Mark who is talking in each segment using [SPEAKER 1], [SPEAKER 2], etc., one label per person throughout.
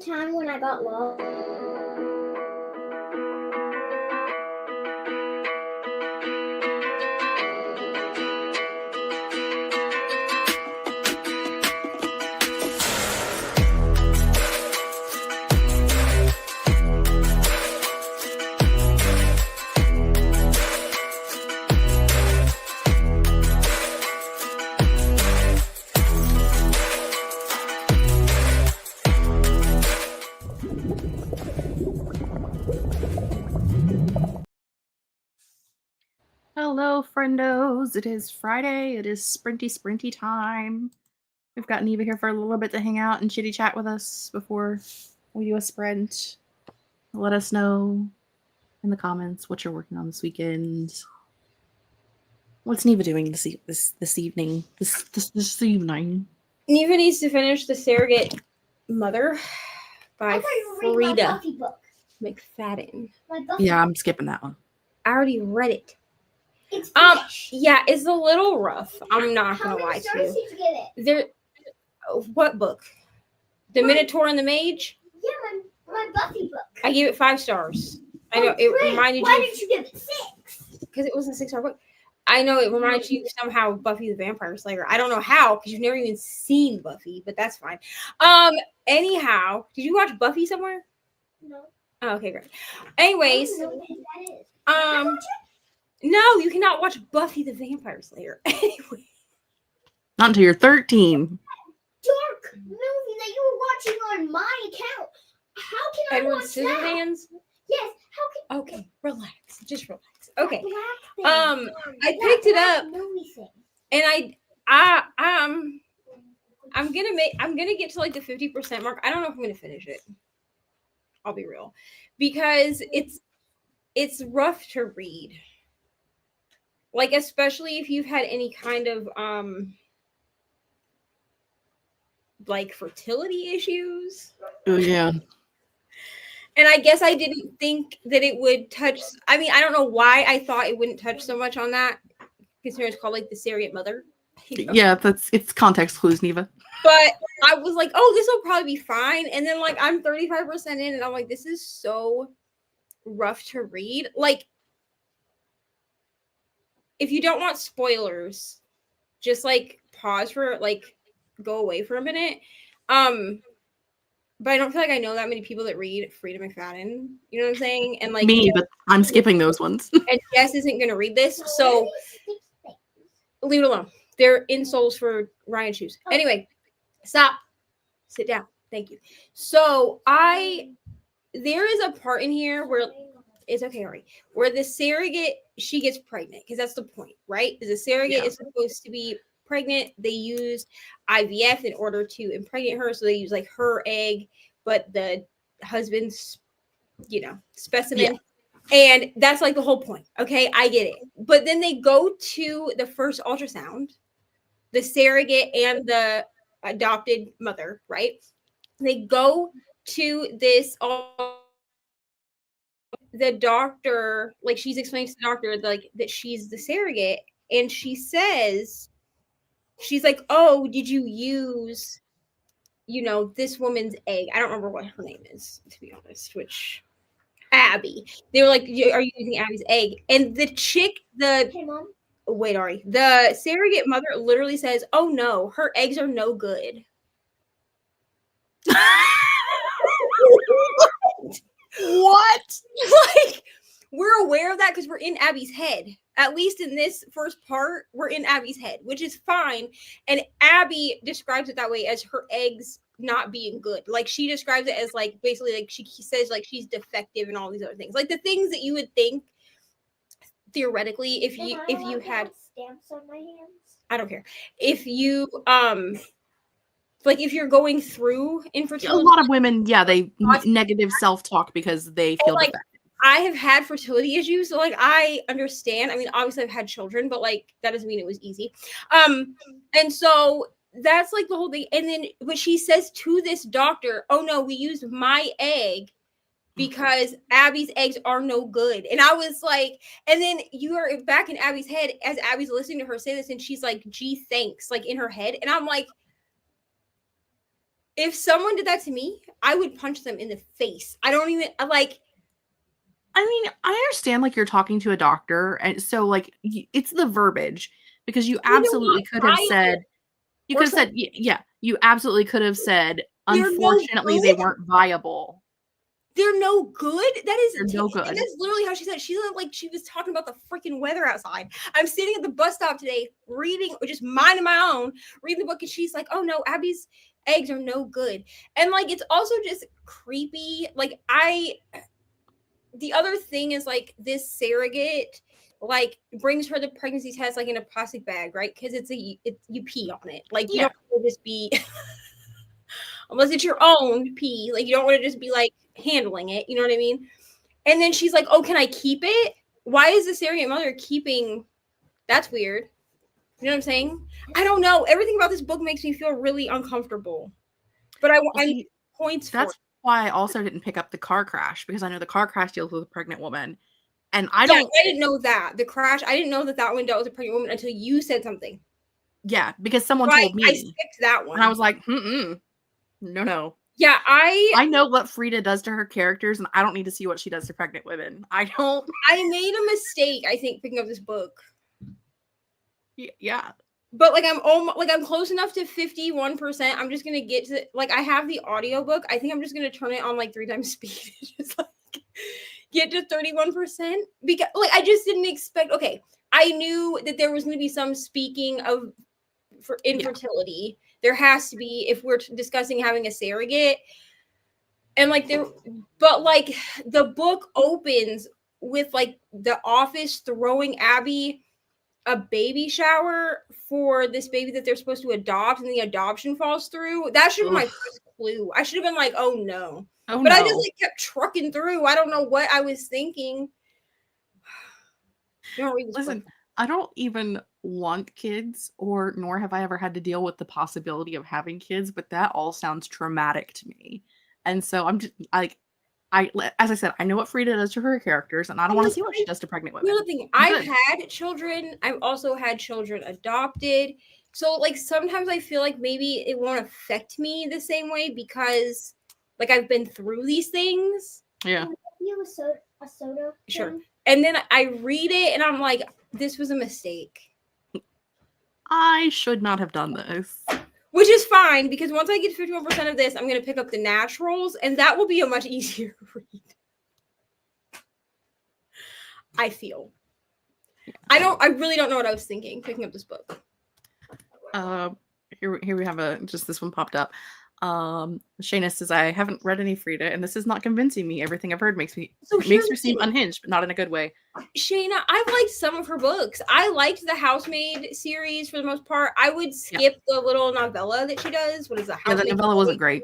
[SPEAKER 1] time when I got lost.
[SPEAKER 2] Hello, friendos. It is Friday. It is sprinty time. We've got Neva here for a little bit to hang out and chitty chat with us before we do a sprint. Let us know in the comments what you're working on this weekend. What's Neva doing this evening? This evening.
[SPEAKER 3] Neva needs to finish The Surrogate Mother by Frida McFadden.
[SPEAKER 2] Yeah, I'm skipping that one.
[SPEAKER 3] I already read it.
[SPEAKER 1] It's
[SPEAKER 3] Yeah, it's a little rough. I'm not gonna lie to you.
[SPEAKER 1] Did you get it?
[SPEAKER 3] What book? The Minotaur and the Mage?
[SPEAKER 1] Yeah, my Buffy book.
[SPEAKER 3] I gave it 5 stars. I know it reminded
[SPEAKER 1] Why
[SPEAKER 3] you.
[SPEAKER 1] did you give it 6?
[SPEAKER 3] Because it wasn't a 6-star book. I know it reminds you somehow of Buffy the Vampire Slayer. I don't know how because you've never even seen Buffy, but that's fine. Anyhow, did you watch Buffy somewhere?
[SPEAKER 1] No.
[SPEAKER 3] Oh, okay, great. Anyways,
[SPEAKER 1] I don't know what that is.
[SPEAKER 3] no, you cannot watch Buffy the Vampire Slayer. Anyway.
[SPEAKER 2] Not until you're 13.
[SPEAKER 1] Dark movie that you were watching on my account. How can I
[SPEAKER 3] Edward
[SPEAKER 1] watch that?
[SPEAKER 3] Scissorhands?
[SPEAKER 1] Yes. How can?
[SPEAKER 3] Okay, relax. Just relax. Okay.
[SPEAKER 1] Black thing.
[SPEAKER 3] I picked it up
[SPEAKER 1] Movie thing.
[SPEAKER 3] and I'm gonna get to like the 50% mark. I don't know if I'm gonna finish it. I'll be real. Because it's rough to read. Like, especially if you've had any kind of like fertility issues.
[SPEAKER 2] Oh yeah.
[SPEAKER 3] And I guess I didn't think that it would touch. I mean, I don't know why I thought it wouldn't touch so much on that, considering it's called like The Surrogate Mother. You know?
[SPEAKER 2] Yeah, it's context clues, Neva.
[SPEAKER 3] But I was like, oh, this will probably be fine. And then like I'm 35% in, and I'm like, this is so rough to read. Like, if you don't want spoilers, just like pause for like go away for a minute. But I don't feel like I know that many people that read Frida McFadden. You know what I'm saying? And like
[SPEAKER 2] Me, but I'm skipping those ones.
[SPEAKER 3] And Jess isn't going to read this, so leave it alone. They're insoles for Ryan shoes. Anyway, stop. Sit down. Thank you. So there is a part in here where it's okay, Ari, where the surrogate, she gets pregnant, because that's the point, right? Because the surrogate is supposed to be pregnant. They used IVF in order to impregnate her, so they use like her egg, but the husband's, specimen. And that's like the whole point. Okay, I get it. But then they go to the first ultrasound, the surrogate and the adopted mother, right? They go to this, the doctor, like she's explaining to the doctor like that she's the surrogate, and she says, she's like, oh, did you use, this woman's egg? I don't remember what her name is, to be honest, which Abby. They were like, are you using Abby's egg? And the chick,
[SPEAKER 1] Hey, Mom.
[SPEAKER 3] wait, Ari, the surrogate mother literally says, oh no, her eggs are no good.
[SPEAKER 2] What?
[SPEAKER 3] Like, we're aware of that because we're in Abby's head. At least in this first part, we're in Abby's head, which is fine. And Abby describes it that way as her eggs not being good. Like, she describes it as like basically like she says like she's defective and all these other things. Like the things that you would think theoretically if you had
[SPEAKER 1] stamps on my hands.
[SPEAKER 3] I don't care. If you like if you're going through infertility,
[SPEAKER 2] a lot of women, they negative self-talk because they feel
[SPEAKER 3] like
[SPEAKER 2] defective.
[SPEAKER 3] I have had fertility issues, so like I understand. I mean, obviously I've had children, but like that doesn't mean it was easy. And so that's like the whole thing. And then but she says to this doctor, oh no, we used my egg because Abby's eggs are no good. And I was like, and then you are back in Abby's head as Abby's listening to her say this, and she's like, gee, thanks, like in her head. And I'm like, If someone did that to me, I would punch them in the face. I don't even like.
[SPEAKER 2] I mean, I understand like you're talking to a doctor, and so like it's the verbiage because you
[SPEAKER 3] You know
[SPEAKER 2] absolutely
[SPEAKER 3] what?
[SPEAKER 2] could have said you
[SPEAKER 3] Or
[SPEAKER 2] could have said yeah, you absolutely could have said
[SPEAKER 3] They're no
[SPEAKER 2] unfortunately they
[SPEAKER 3] good.
[SPEAKER 2] weren't viable.
[SPEAKER 3] They're no good. That is,
[SPEAKER 2] They're no
[SPEAKER 3] and
[SPEAKER 2] good.
[SPEAKER 3] that's literally how she said. She looked like she was talking about the freaking weather outside. I'm sitting at the bus stop today, reading, or just minding my own, reading the book, and she's like, "Oh no, Abby's eggs are no good," and like it's also just creepy. Like the other thing is like this surrogate like brings her the pregnancy test like in a plastic bag, right? Because it's you pee on it. Like you
[SPEAKER 2] Yeah.
[SPEAKER 3] don't want to just be unless it's your own pee. Like you don't want to just be like handling it. You know what I mean? And then she's like, "Oh, can I keep it? Why is the surrogate mother keeping? That's weird." You know what I'm saying? I don't know. Everything about this book makes me feel really uncomfortable. But
[SPEAKER 2] Well,
[SPEAKER 3] I
[SPEAKER 2] see,
[SPEAKER 3] points for
[SPEAKER 2] that's
[SPEAKER 3] it.
[SPEAKER 2] why I also didn't pick up the car crash because I know the car crash deals with a pregnant woman, and I
[SPEAKER 3] Yeah,
[SPEAKER 2] don't.
[SPEAKER 3] I didn't know that. The crash, I didn't know that one dealt with a pregnant woman until you said something.
[SPEAKER 2] Yeah, because someone
[SPEAKER 3] So
[SPEAKER 2] told
[SPEAKER 3] I
[SPEAKER 2] me,
[SPEAKER 3] skipped that one.
[SPEAKER 2] and I was like, no.
[SPEAKER 3] Yeah,
[SPEAKER 2] I know what Frida does to her characters, and I don't need to see what she does to pregnant women. I don't.
[SPEAKER 3] I made a mistake, I think, picking up this book.
[SPEAKER 2] Yeah.
[SPEAKER 3] But like I'm close enough to 51%. I'm just gonna get to like I have the audiobook. I think I'm just gonna turn it on like 3 times speed. Just like get to 31%. Because like I just didn't expect I knew that there was gonna be some speaking of for infertility. There has to be if we're discussing having a surrogate. And like but like the book opens with like the office throwing Abby a baby shower for this baby that they're supposed to adopt, and the adoption falls through. That should have been my first clue. I should have been like, "Oh no!"
[SPEAKER 2] Oh
[SPEAKER 3] But
[SPEAKER 2] no.
[SPEAKER 3] I just like kept trucking through. I don't know what I was thinking. You don't read this
[SPEAKER 2] Listen,
[SPEAKER 3] book.
[SPEAKER 2] I don't even want kids, or nor have I ever had to deal with the possibility of having kids, but that all sounds traumatic to me. And so I'm just like, as I said, I know what Frida does to her characters, and I don't want to see what she does to pregnant women.
[SPEAKER 3] Here's the thing:
[SPEAKER 2] I'm
[SPEAKER 3] I've
[SPEAKER 2] good.
[SPEAKER 3] had children. I've also had children adopted. So like sometimes I feel like maybe it won't affect me the same way because like I've been through these things.
[SPEAKER 2] Yeah.
[SPEAKER 1] You have a soda?
[SPEAKER 3] Sure.
[SPEAKER 1] Thing?
[SPEAKER 3] And then I read it and I'm like, this was a mistake.
[SPEAKER 2] I should not have done this.
[SPEAKER 3] Which is fine because once I get 51% of this, I'm going to pick up the naturals and that will be a much easier read. I feel. I really don't know what I was thinking picking up this book.
[SPEAKER 2] Here we have just this one popped up. Shayna says, I haven't read any Frida, and this is not convincing me. Everything I've heard makes her seem unhinged, but not in a good way.
[SPEAKER 3] Shayna, I've liked some of her books. I liked the Housemaid series for the most part. I would skip the little novella that she does. What is that?
[SPEAKER 2] Yeah, the novella wasn't great.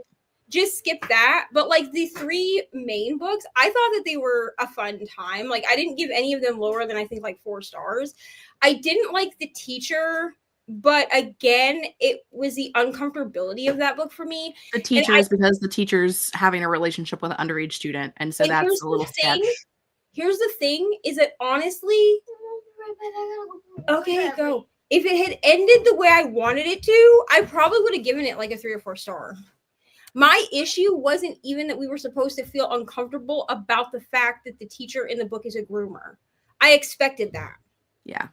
[SPEAKER 3] Just skip that. But like the 3 main books, I thought that they were a fun time. Like I didn't give any of them lower than I think like 4 stars. I didn't like The Teacher, but again, it was the uncomfortability of that book for me.
[SPEAKER 2] The teacher is because the teacher's having a relationship with an underage student, and so that's a little sketch.
[SPEAKER 3] Here's the thing: is that honestly, okay, go. If it had ended the way I wanted it to, I probably would have given it like a 3 or 4 star. My issue wasn't even that we were supposed to feel uncomfortable about the fact that the teacher in the book is a groomer. I expected that.
[SPEAKER 2] Yeah.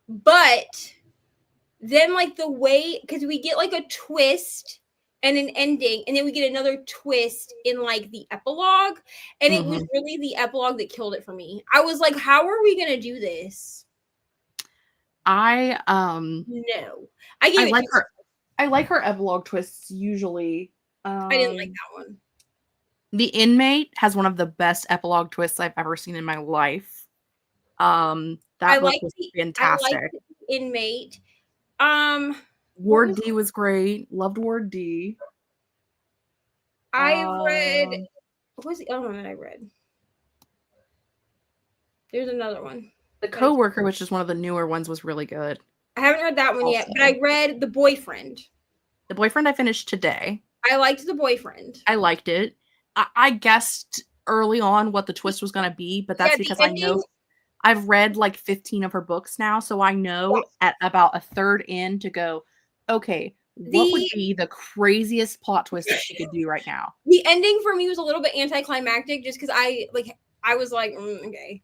[SPEAKER 3] But then like the way, because we get like a twist and an ending, and then we get another twist in like the epilogue, and it was really the epilogue that killed it for me. I was like, how are we gonna do this?
[SPEAKER 2] No. I like her epilogue twists usually.
[SPEAKER 3] I didn't like that one.
[SPEAKER 2] The Inmate has one of the best epilogue twists I've ever seen in my life. That book was fantastic.
[SPEAKER 3] I liked The Inmate.
[SPEAKER 2] Ward D was great. Loved Ward D.
[SPEAKER 3] I read. What was the other one that I read? There's another one.
[SPEAKER 2] The Coworker, which is one of the newer ones, was really good.
[SPEAKER 3] I haven't read that one yet, but I read The Boyfriend.
[SPEAKER 2] The Boyfriend I finished today.
[SPEAKER 3] I liked The Boyfriend.
[SPEAKER 2] I liked it. I guessed early on what the twist was going to be, but that's because I know I've read like 15 of her books now, so I know at about a third in to go, okay, what would be the craziest plot twist that she could do right now?
[SPEAKER 3] The ending for me was a little bit anticlimactic, just because I was like, okay,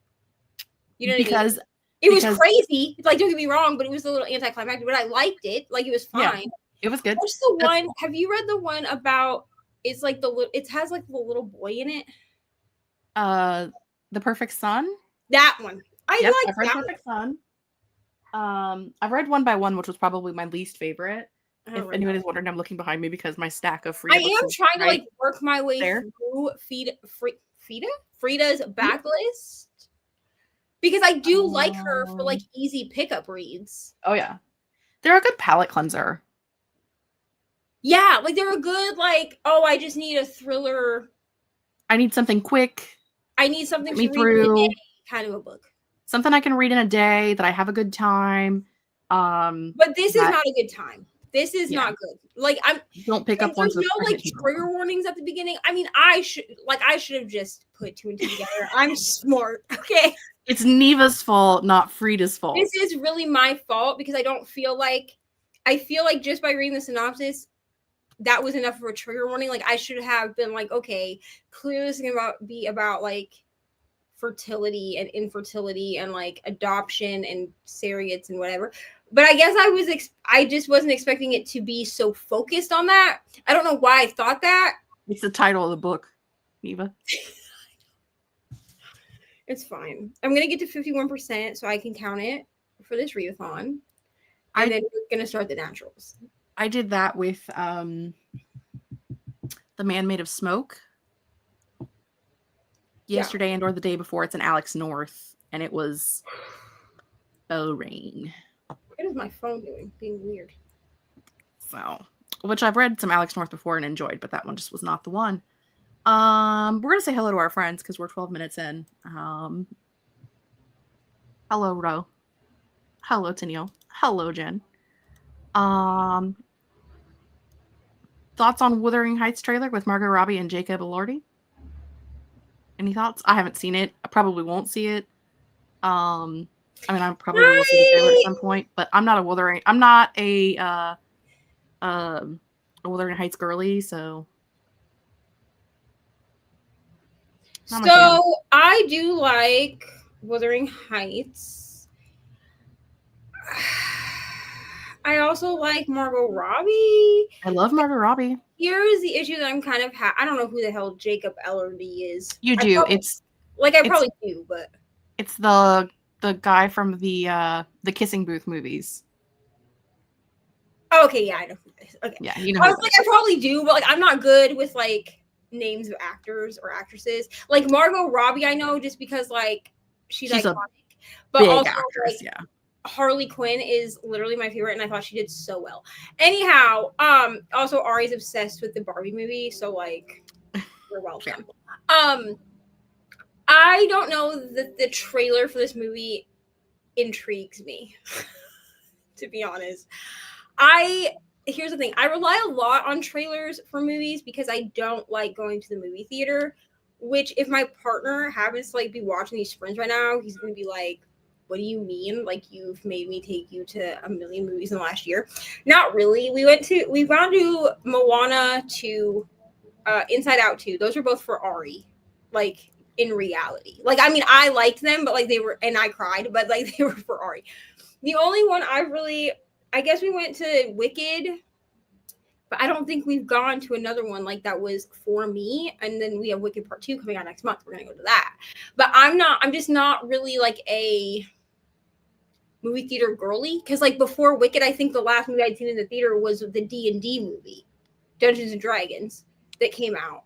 [SPEAKER 3] you know what I mean? It was crazy. Like, don't get me wrong, but it was a little anticlimactic. But I liked it. Like, it was fine.
[SPEAKER 2] Yeah, it was good.
[SPEAKER 3] What's the one? Have you read the one about? It's like it has like the little boy in it.
[SPEAKER 2] The Perfect Son.
[SPEAKER 3] That one.
[SPEAKER 2] I've read Perfect Son. I've read One by One, which was probably my least favorite. If anybody's wondering, I'm looking behind me because my stack of Frida.
[SPEAKER 3] I am trying to like work my way through Frida's backlist because I do like her for like easy pickup reads.
[SPEAKER 2] Oh yeah, they're a good palate cleanser.
[SPEAKER 3] Yeah, like they're a good like. Oh, I just need a thriller.
[SPEAKER 2] I need something quick.
[SPEAKER 3] I need something to read through. Kind of a book.
[SPEAKER 2] Something I can read in a day that I have a good time.
[SPEAKER 3] But this is not a good time. This is not good. Like
[SPEAKER 2] don't pick up ones.
[SPEAKER 3] There's no like trigger warnings at the beginning. I mean, I should have just put two and two together. I'm smart. Okay.
[SPEAKER 2] It's Neva's fault, not Frida's fault.
[SPEAKER 3] This is really my fault because I feel like just by reading the synopsis, that was enough of a trigger warning. Like I should have been like, okay, clearly this is gonna be about like fertility and infertility and like adoption and surrogates and whatever. But I guess I just wasn't expecting it to be so focused on that. I don't know why I thought that.
[SPEAKER 2] It's the title of the book, Neva.
[SPEAKER 3] It's fine. I'm going to get to 51% so I can count it for this readathon. And then we're going to start the naturals.
[SPEAKER 2] I did that with The Man Made of Smoke yesterday and or the day before. It's an Alex North, and it was boring.
[SPEAKER 3] What is my phone doing? Being weird.
[SPEAKER 2] So, which I've read some Alex North before and enjoyed, but that one just was not the one. We're gonna say hello to our friends because we're 12 minutes in. Hello, Ro. Hello, Tennille. Hello, Jen. Thoughts on Wuthering Heights trailer with Margot Robbie and Jacob Elordi? Any thoughts? I haven't seen it. I probably won't see it. I mean, I probably will see the trailer at some point, but I'm not a Wuthering Heights girly, so.
[SPEAKER 3] So I do like Wuthering Heights. I also like Margot Robbie.
[SPEAKER 2] I love Margot Robbie.
[SPEAKER 3] Here's the issue that I'm kind of I don't know who the hell Jacob Elordi is.
[SPEAKER 2] You do.
[SPEAKER 3] I probably do, but
[SPEAKER 2] it's the guy from the Kissing Booth movies.
[SPEAKER 3] Oh, okay, yeah, I know who this is. Okay.
[SPEAKER 2] Yeah, you know.
[SPEAKER 3] I was like, I probably do, but like I'm not good with like names of actors or actresses. Like Margot Robbie, I know just because like she's iconic. But
[SPEAKER 2] big
[SPEAKER 3] also
[SPEAKER 2] actress,
[SPEAKER 3] like,
[SPEAKER 2] yeah.
[SPEAKER 3] Harley Quinn is literally my favorite, and I thought she did so well. Anyhow, also Ari's obsessed with the Barbie movie, so like you're welcome. I don't know that the trailer for this movie intrigues me, to be honest. Here's the thing. I rely a lot on trailers for movies because I don't like going to the movie theater, which if my partner happens to like be watching these sprints right now, he's going to be like, what do you mean? Like you've made me take you to a million movies in the last year? Not really. We've gone to Moana to Inside Out 2. Those are both for Ari. Like in reality. Like, I mean, I liked them, but like they were, and I cried, but like they were for Ari. The only one I guess we went to Wicked, but I don't think we've gone to another one like that was for me. And then we have Wicked Part 2 coming out next month. We're going to go to that. But I'm just not really like a movie theater girly. Because like before Wicked, I think the last movie I'd seen in the theater was the D&D movie, Dungeons and Dragons, that came out.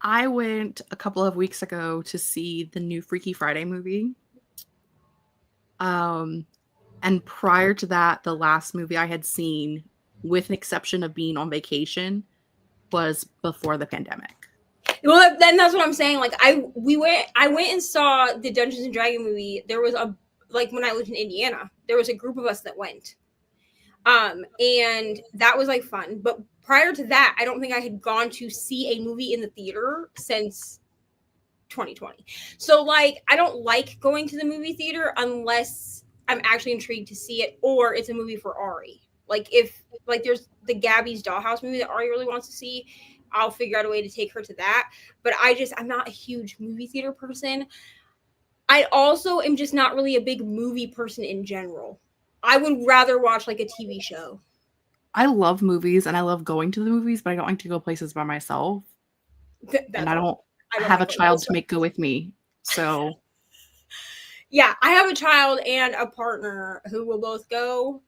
[SPEAKER 2] I went a couple of weeks ago to see the new Freaky Friday movie. And prior to that, the last movie I had seen, with an exception of being on vacation, was before the pandemic.
[SPEAKER 3] Well, then that's what I'm saying. Like I went and saw the Dungeons and Dragons movie. There was when I lived in Indiana, there was a group of us that went. And that was like fun. But prior to that, I don't think I had gone to see a movie in the theater since 2020. So like, I don't like going to the movie theater unless I'm actually intrigued to see it or it's a movie for Ari. Like if like there's the Gabby's Dollhouse movie that Ari really wants to see, I'll figure out a way to take her to that. But I'm not a huge movie theater person. I also am just not really a big movie person in general. I would rather watch like a TV show.
[SPEAKER 2] I love movies and I love going to the movies, but I don't like to go places by myself. And I don't have a child to make go with me. So
[SPEAKER 3] yeah, I have a child and a partner who will both go.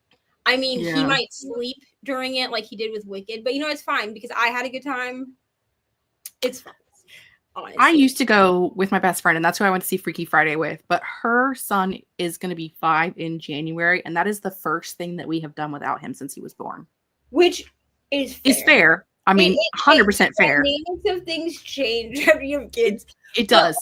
[SPEAKER 3] I mean, he might sleep during it like he did with Wicked, but it's fine because I had a good time. It's fine. Honestly.
[SPEAKER 2] I used to go with my best friend, and that's who I went to see Freaky Friday with. But her son is going to be 5 in January, and that is the first thing that we have done without him since he was born.
[SPEAKER 3] Which is
[SPEAKER 2] fair. I mean, 100% fair.
[SPEAKER 3] The dynamics of things change after you have kids.
[SPEAKER 2] It does.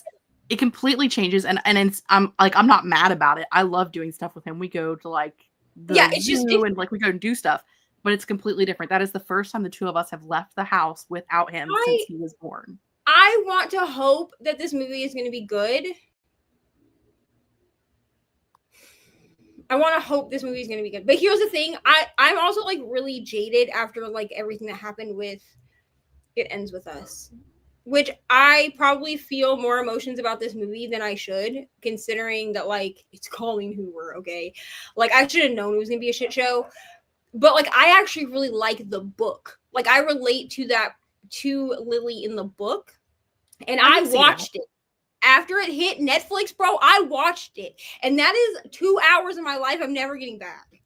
[SPEAKER 2] It completely changes, and it's I'm not mad about it. I love doing stuff with him. We go to like the zoo and like we go and do stuff, but it's completely different. That is the first time the two of us have left the house without him since he was born.
[SPEAKER 3] I want to hope that this movie is going to be good. I want to hope this movie is going to be good. But here's the thing. I'm also like really jaded after like everything that happened with It Ends With Us, which I probably feel more emotions about this movie than I should, considering that like it's Colleen Hoover. Okay. Like I should have known it was going to be a shit show, but like I actually really like the book. Like I relate to Lily in the book, and I watched it after it hit Netflix, bro. I watched it, and that is 2 hours of my life I'm never getting back.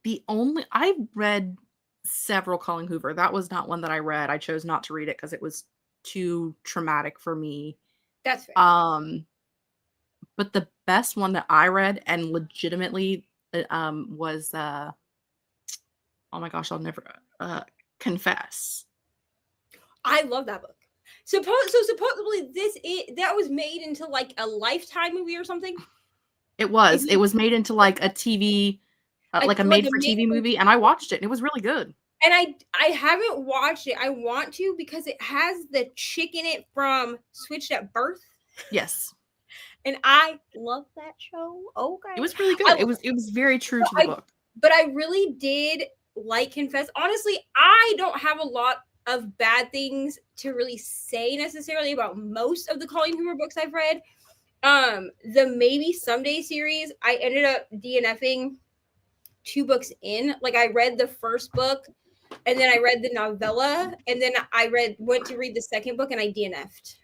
[SPEAKER 2] I read several Colleen Hoover. That was not one that I read. I chose not to read it because it was too traumatic for me.
[SPEAKER 3] That's fair.
[SPEAKER 2] But the best one that I read and legitimately was oh my gosh, I'll never Confess.
[SPEAKER 3] I love that book. Supposedly that was made into like a Lifetime movie or something.
[SPEAKER 2] It was made into like a TV, like a made-for-TV movie, and I watched it, and it was really good.
[SPEAKER 3] And I haven't watched it. I want to because it has the chick in it from Switched at Birth.
[SPEAKER 2] Yes.
[SPEAKER 3] And I love that show. Okay.
[SPEAKER 2] It was really good. It was very true to the book.
[SPEAKER 3] But I really did like Confess. Honestly, I don't have a lot of bad things to really say necessarily about most of the Colleen Hoover books I've read. The Maybe Someday series, I ended up DNFing 2 books in. Like I read the first book and then I read the novella and then I went to read the second book and I DNF'd.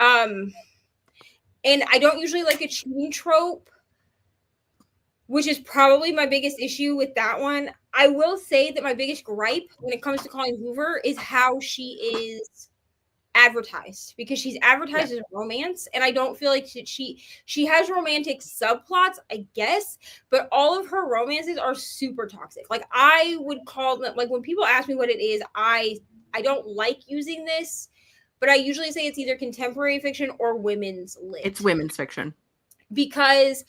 [SPEAKER 3] And I don't usually like a cheating trope, which is probably my biggest issue with that one. I will say that my biggest gripe when it comes to Colleen Hoover is how she is advertised, because she's advertised as romance, and I don't feel like she has romantic subplots, I guess, but all of her romances are super toxic. Like I would call them, like when people ask me what it is, I don't like using this, but I usually say it's either contemporary fiction or women's lit.
[SPEAKER 2] It's women's fiction.
[SPEAKER 3] Because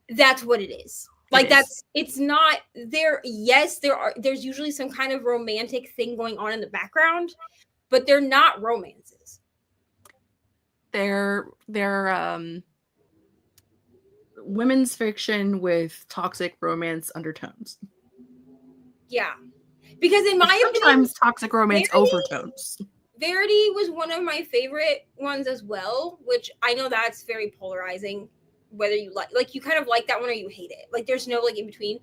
[SPEAKER 3] that's what it is. Like it's not there. Yes, there's usually some kind of romantic thing going on in the background, but they're not romances.
[SPEAKER 2] They're women's fiction with toxic romance undertones.
[SPEAKER 3] Yeah. Because in my opinion,
[SPEAKER 2] sometimes toxic romance overtones.
[SPEAKER 3] Verity was one of my favorite ones as well, which I know that's very polarizing. Whether you like you kind of like that one or you hate it. Like there's no like in between.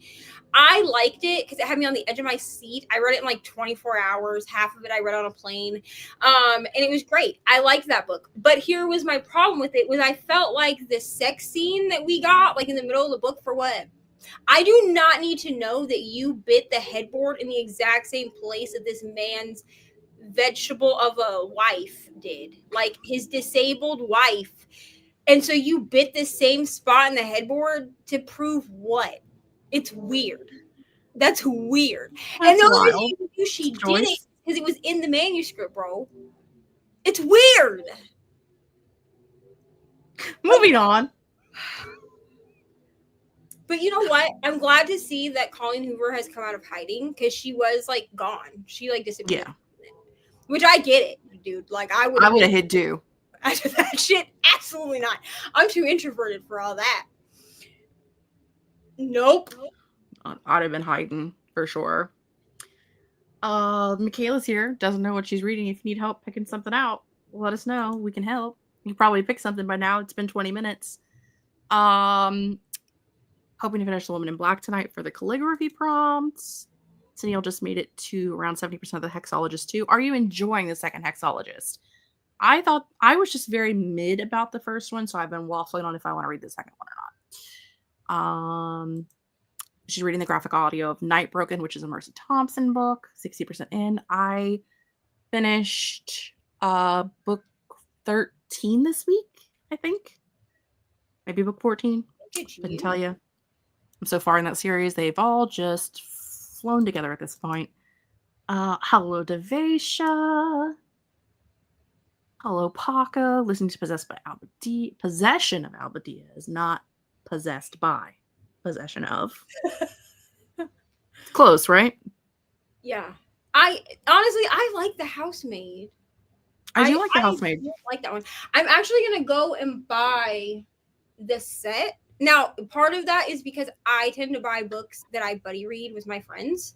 [SPEAKER 3] I liked it because it had me on the edge of my seat. I read it in like 24 hours. Half of it I read on a plane. And it was great. I liked that book. But here was my problem with it was I felt like the sex scene that we got like in the middle of the book for what? I do not need to know that you bit the headboard in the exact same place that this man's vegetable of a wife did. Like his disabled wife. And so you bit the same spot in the headboard to prove what? It's weird. That's weird. And the only reason you knew she did it because it was in the manuscript, bro. It's weird.
[SPEAKER 2] Moving on.
[SPEAKER 3] But you know what? I'm glad to see that Colleen Hoover has come out of hiding because she was like gone. She like disappeared.
[SPEAKER 2] Yeah.
[SPEAKER 3] Which I get it, dude. Like I would
[SPEAKER 2] have hid too.
[SPEAKER 3] After that shit, absolutely not. I'm too introverted for all that. Nope.
[SPEAKER 2] I'd have been hiding for sure. Michaela's here. Doesn't know what she's reading. If you need help picking something out, let us know. We can help. You probably picked something by now. It's been 20 minutes. Hoping to finish The Woman in Black tonight for the calligraphy prompts. Neil just made it to around 70% of the hexologist too. Are you enjoying the second hexologist? I thought I was just very mid about the first one, so I've been waffling on if I want to read the second one or not. She's reading the graphic audio of Night Broken, which is a Mercy Thompson book, 60% in. I finished book 13 this week, I think. Maybe book 14. Couldn't tell you. I'm so far in that series, they've all just flown together at this point. Hello, Devasha. Hello, Paca. Listening to Possessed by Albadia. Possession of Albadia is not possessed by. Possession of. Close, right?
[SPEAKER 3] Yeah. I like The Housemaid.
[SPEAKER 2] I do like The Housemaid.
[SPEAKER 3] I like that one. I'm actually gonna go and buy the set. Now, part of that is because I tend to buy books that I buddy read with my friends.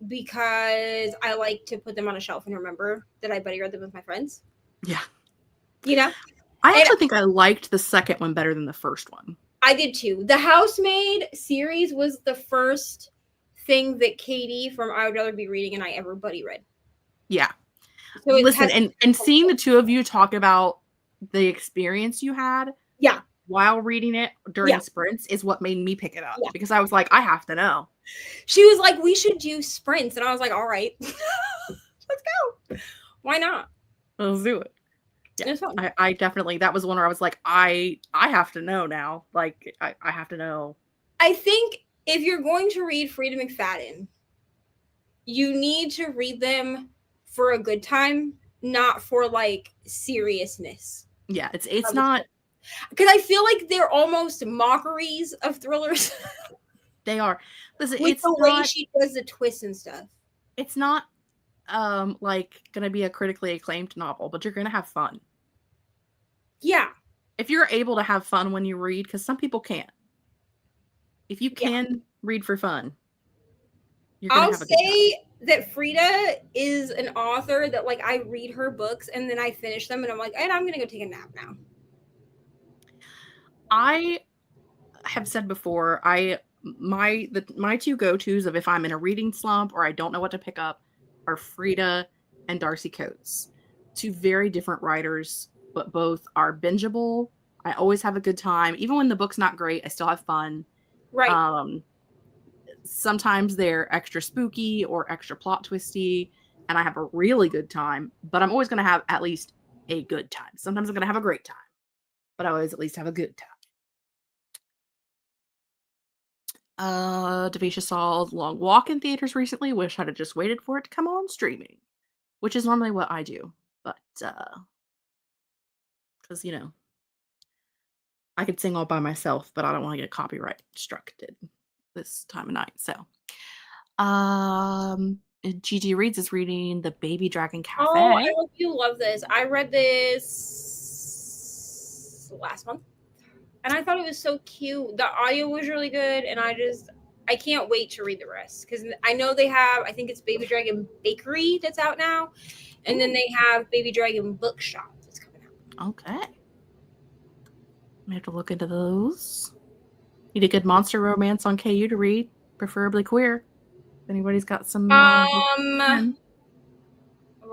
[SPEAKER 3] Because I like to put them on a shelf and remember that I buddy read them with my friends.
[SPEAKER 2] Yeah.
[SPEAKER 3] You know?
[SPEAKER 2] I actually think I liked the second one better than the first one.
[SPEAKER 3] I did too. The Housemaid series was the first thing that Katie from I Would Rather Be Reading and I ever buddy read.
[SPEAKER 2] Yeah.
[SPEAKER 3] So
[SPEAKER 2] listen, and seeing the two of you talk about the experience you had while reading it during sprints is what made me pick it up. Because I was like, I have to know.
[SPEAKER 3] She was like, we should do sprints. And I was like, all right, let's go. Why not?
[SPEAKER 2] Let's do it.
[SPEAKER 3] Yeah.
[SPEAKER 2] I definitely, that was one where I was like, I have to know now. Like, I have to know.
[SPEAKER 3] I think if you're going to read Frida McFadden, you need to read them for a good time, not for like seriousness.
[SPEAKER 2] Yeah, it's not.
[SPEAKER 3] Because I feel like they're almost mockeries of thrillers.
[SPEAKER 2] They are. Listen,
[SPEAKER 3] with
[SPEAKER 2] it's
[SPEAKER 3] the way she does the twists and stuff.
[SPEAKER 2] It's not like gonna be a critically acclaimed novel, but you're gonna have fun.
[SPEAKER 3] Yeah.
[SPEAKER 2] If you're able to have fun when you read, because some people can't. If you can read for fun, you're gonna have a good time.
[SPEAKER 3] I'll say that Frida is an author that like I read her books and then I finish them and I'm like, and I'm gonna go take a nap now.
[SPEAKER 2] I have said before, my two go-tos of if I'm in a reading slump or I don't know what to pick up are Frida and Darcy Coates. Two very different writers, but both are bingeable. I always have a good time. Even when the book's not great, I still have fun.
[SPEAKER 3] Right.
[SPEAKER 2] Sometimes they're extra spooky or extra plot twisty, and I have a really good time, but I'm always going to have at least a good time. Sometimes I'm going to have a great time, but I always at least have a good time. Devisha saw Long Walk in theaters recently. Wish I'd have just waited for it to come on streaming, which is normally what I do. But, because, you know, I could sing all by myself, but I don't want to get copyright struck this time of night. So, Gigi Reads is reading The Baby Dragon Cafe.
[SPEAKER 3] Oh, I hope you love this. I read this last month. And I thought it was so cute. The audio was really good. And I can't wait to read the rest. Because I know they have, I think it's Baby Dragon Bakery that's out now. And then they have Baby Dragon Bookshop that's coming out.
[SPEAKER 2] Okay. I have to look into those. Need a good monster romance on KU to read. Preferably queer. If anybody's got some...
[SPEAKER 3] well,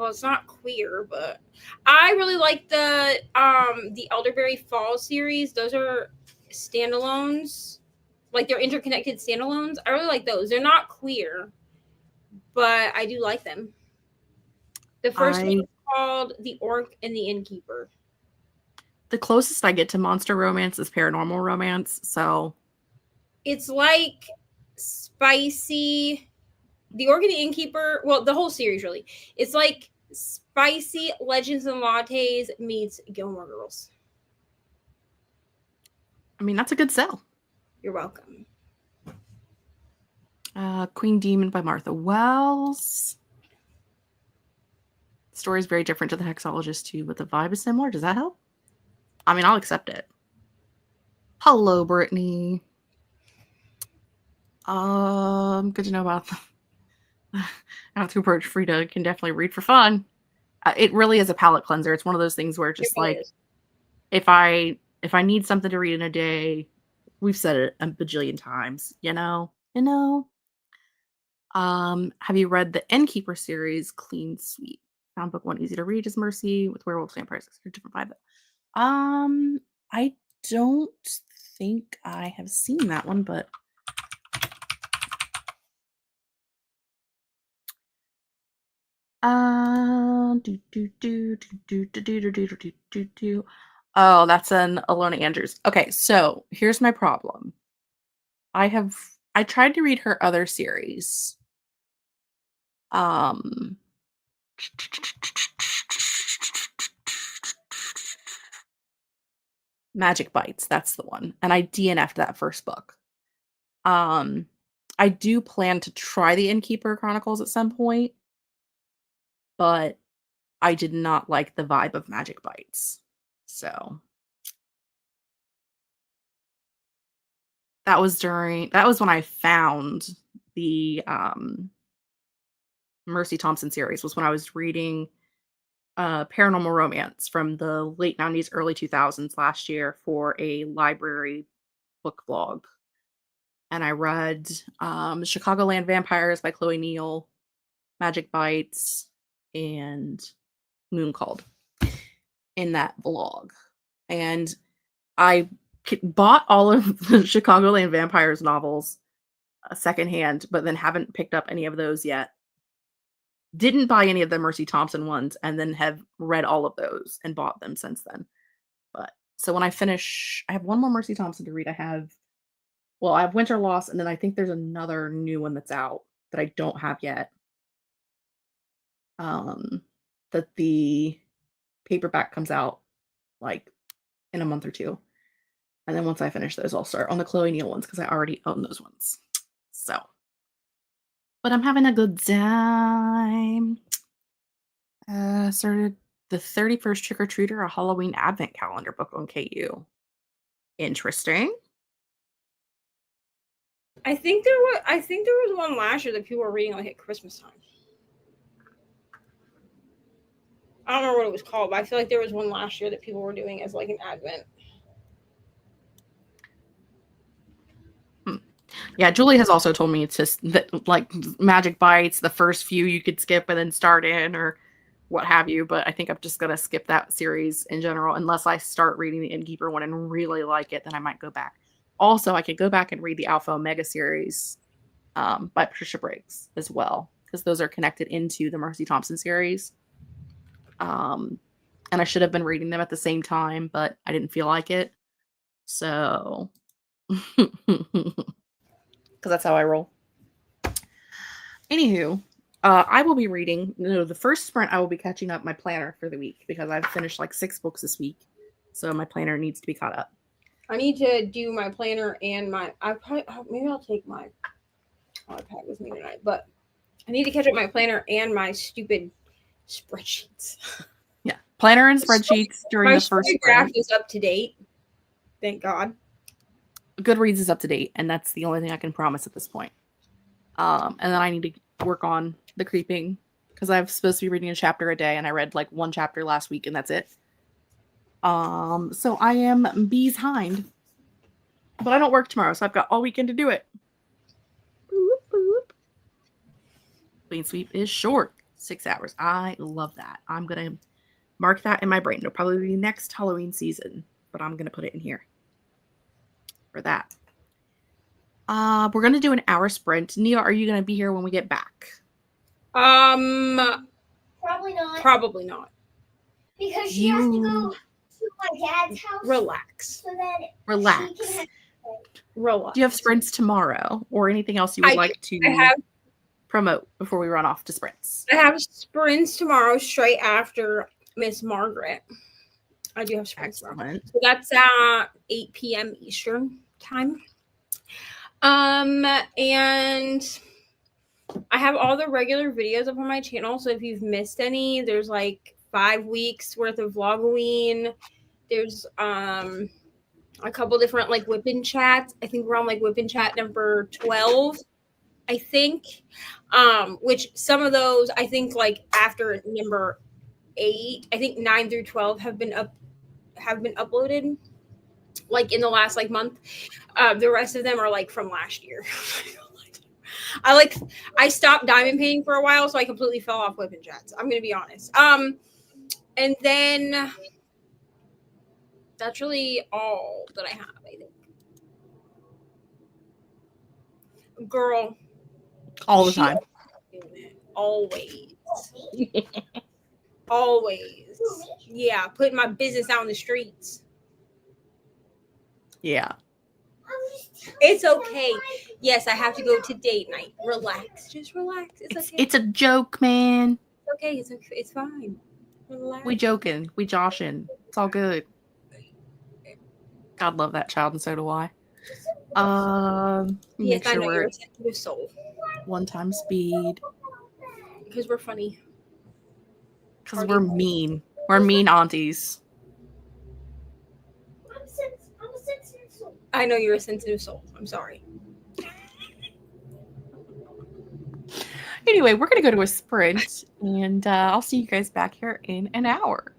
[SPEAKER 3] it's not queer, but I really like the Elderberry Falls series. Those are standalones, like they're interconnected standalones. I really like those. They're not queer, but I do like them. The first one is called The Orc and the Innkeeper.
[SPEAKER 2] The closest I get to monster romance is paranormal romance, so
[SPEAKER 3] it's like spicy. The Orc and the Innkeeper, well, the whole series really. It's like spicy Legends and Lattes meets Gilmore Girls.
[SPEAKER 2] I mean, that's a good sell.
[SPEAKER 3] You're welcome.
[SPEAKER 2] Queen Demon by Martha Wells. The story is very different to The Hexologist too, but the vibe is similar. Does that help? I mean, I'll accept it. Hello, Brittany. Good to know about them. Authortube Frida can definitely read for fun. It really is a palate cleanser. It's one of those things where just
[SPEAKER 3] really
[SPEAKER 2] like
[SPEAKER 3] is.
[SPEAKER 2] if I need something to read in a day, we've said it a bajillion times, you know. Have you read the Innkeeper series, Clean Sweep? Found book one easy to read as Mercy with werewolves, vampires, a different vibe. I don't think I have seen that one, but oh, that's an Alona Andrews. Okay, so here's my problem. I tried to read her other series. Magic Bites, that's the one. And I DNF'd that first book. I do plan to try the Innkeeper Chronicles at some point, but I did not like the vibe of Magic Bites. So that was when I found the Mercy Thompson series, was when I was reading Paranormal Romance from the late 90s, early 2000s last year for a library book vlog. And I read Chicagoland Vampires by Chloe Neal, Magic Bites, and Moon Called in that vlog. And I bought all of the Chicagoland Vampires novels secondhand, but then haven't picked up any of those yet. Didn't buy any of the Mercy Thompson ones, and then have read all of those and bought them since then. But so when I finish, I have one more Mercy Thompson to read. I have Winter Lost, and then I think there's another new one that's out that I don't have yet. That the paperback comes out like in a month or two. And then once I finish those, I'll start on the Chloe Neal ones because I already own those ones. So, but I'm having a good time. Started the 31st Trick or Treater, a Halloween Advent Calendar book on KU. Interesting.
[SPEAKER 3] I think there was one last year that people were reading like at Christmas time. I don't remember what it was called, but I feel like there was one last year that people were doing as like an Advent.
[SPEAKER 2] Yeah, Julie has also told me it's just that, like, Magic Bites, the first few you could skip and then start in or what have you. But I think I'm just going to skip that series in general unless I start reading the Innkeeper one and really like it. Then I might go back. Also, I could go back and read the Alpha Omega series by Patricia Briggs as well, because those are connected into the Mercy Thompson series. And I should have been reading them at the same time, but I didn't feel like it. So, because that's how I roll. Anywho, I will be reading, the first sprint, I will be catching up my planner for the week because I've finished like 6 books this week. So my planner needs to be caught up.
[SPEAKER 3] I need to do my planner and maybe I'll take my iPad with me tonight, but I need to catch up my planner and my stupid spreadsheets.
[SPEAKER 2] Yeah, planner and spreadsheets during the first
[SPEAKER 3] graph is up to date. Thank God.
[SPEAKER 2] Goodreads is up to date, and that's the only thing I can promise at this point. And then I need to work on the creeping because I'm supposed to be reading a chapter a day, and I read like 1 chapter last week, and that's it. So I am behind, but I don't work tomorrow, so I've got all weekend to do it. Boop, boop. Clean Sweep is short, 6 hours. I love that. I'm gonna mark that in my brain. It'll probably be next Halloween season, but I'm gonna put it in here for that. We're gonna do an hour sprint. Nia, are you gonna be here when we get back?
[SPEAKER 1] Probably not.
[SPEAKER 3] Probably not.
[SPEAKER 1] Because she has to go to my dad's house.
[SPEAKER 3] Relax.
[SPEAKER 1] So that
[SPEAKER 2] Relax.
[SPEAKER 1] she can
[SPEAKER 3] Relax.
[SPEAKER 2] Do you have sprints tomorrow or anything else you would like to promote before we run off to sprints?
[SPEAKER 3] I have sprints tomorrow straight after Miss Margaret. I do have sprints tomorrow. So that's at 8 p.m. Eastern time. And I have all the regular videos up on my channel. So if you've missed any, there's like 5 weeks worth of Vlogoween. There's a couple different like whipping chats. I think we're on like whipping chat number 12, I think. Which some of those I think like after number 8, I think 9 through 12 have been uploaded like in the last like month. The rest of them are like from last year. I stopped diamond painting for a while, so I completely fell off whipping chats. I'm gonna be honest. And then that's really all that I have, I think. Girl,
[SPEAKER 2] All the
[SPEAKER 3] she
[SPEAKER 2] time.
[SPEAKER 3] always. Always. Yeah, putting my business out in the streets.
[SPEAKER 2] Yeah.
[SPEAKER 3] It's okay. Yes, I have to go to date night. Relax. Just relax. It's okay.
[SPEAKER 2] It's a joke, man.
[SPEAKER 3] It's okay. It's okay. It's fine. Relax.
[SPEAKER 2] We joking. We joshing. It's all good. God love that child, and so do I.
[SPEAKER 3] Yes,
[SPEAKER 2] Make
[SPEAKER 3] I
[SPEAKER 2] sure
[SPEAKER 3] know
[SPEAKER 2] we're
[SPEAKER 3] you're a
[SPEAKER 2] at
[SPEAKER 3] sensitive soul.
[SPEAKER 2] 1 time speed.
[SPEAKER 3] Because we're funny.
[SPEAKER 2] Because we're mean. We're mean aunties.
[SPEAKER 1] I'm a sensitive soul.
[SPEAKER 3] I know you're a sensitive soul. I'm sorry.
[SPEAKER 2] Anyway, we're going to go to a sprint, and I'll see you guys back here in an hour.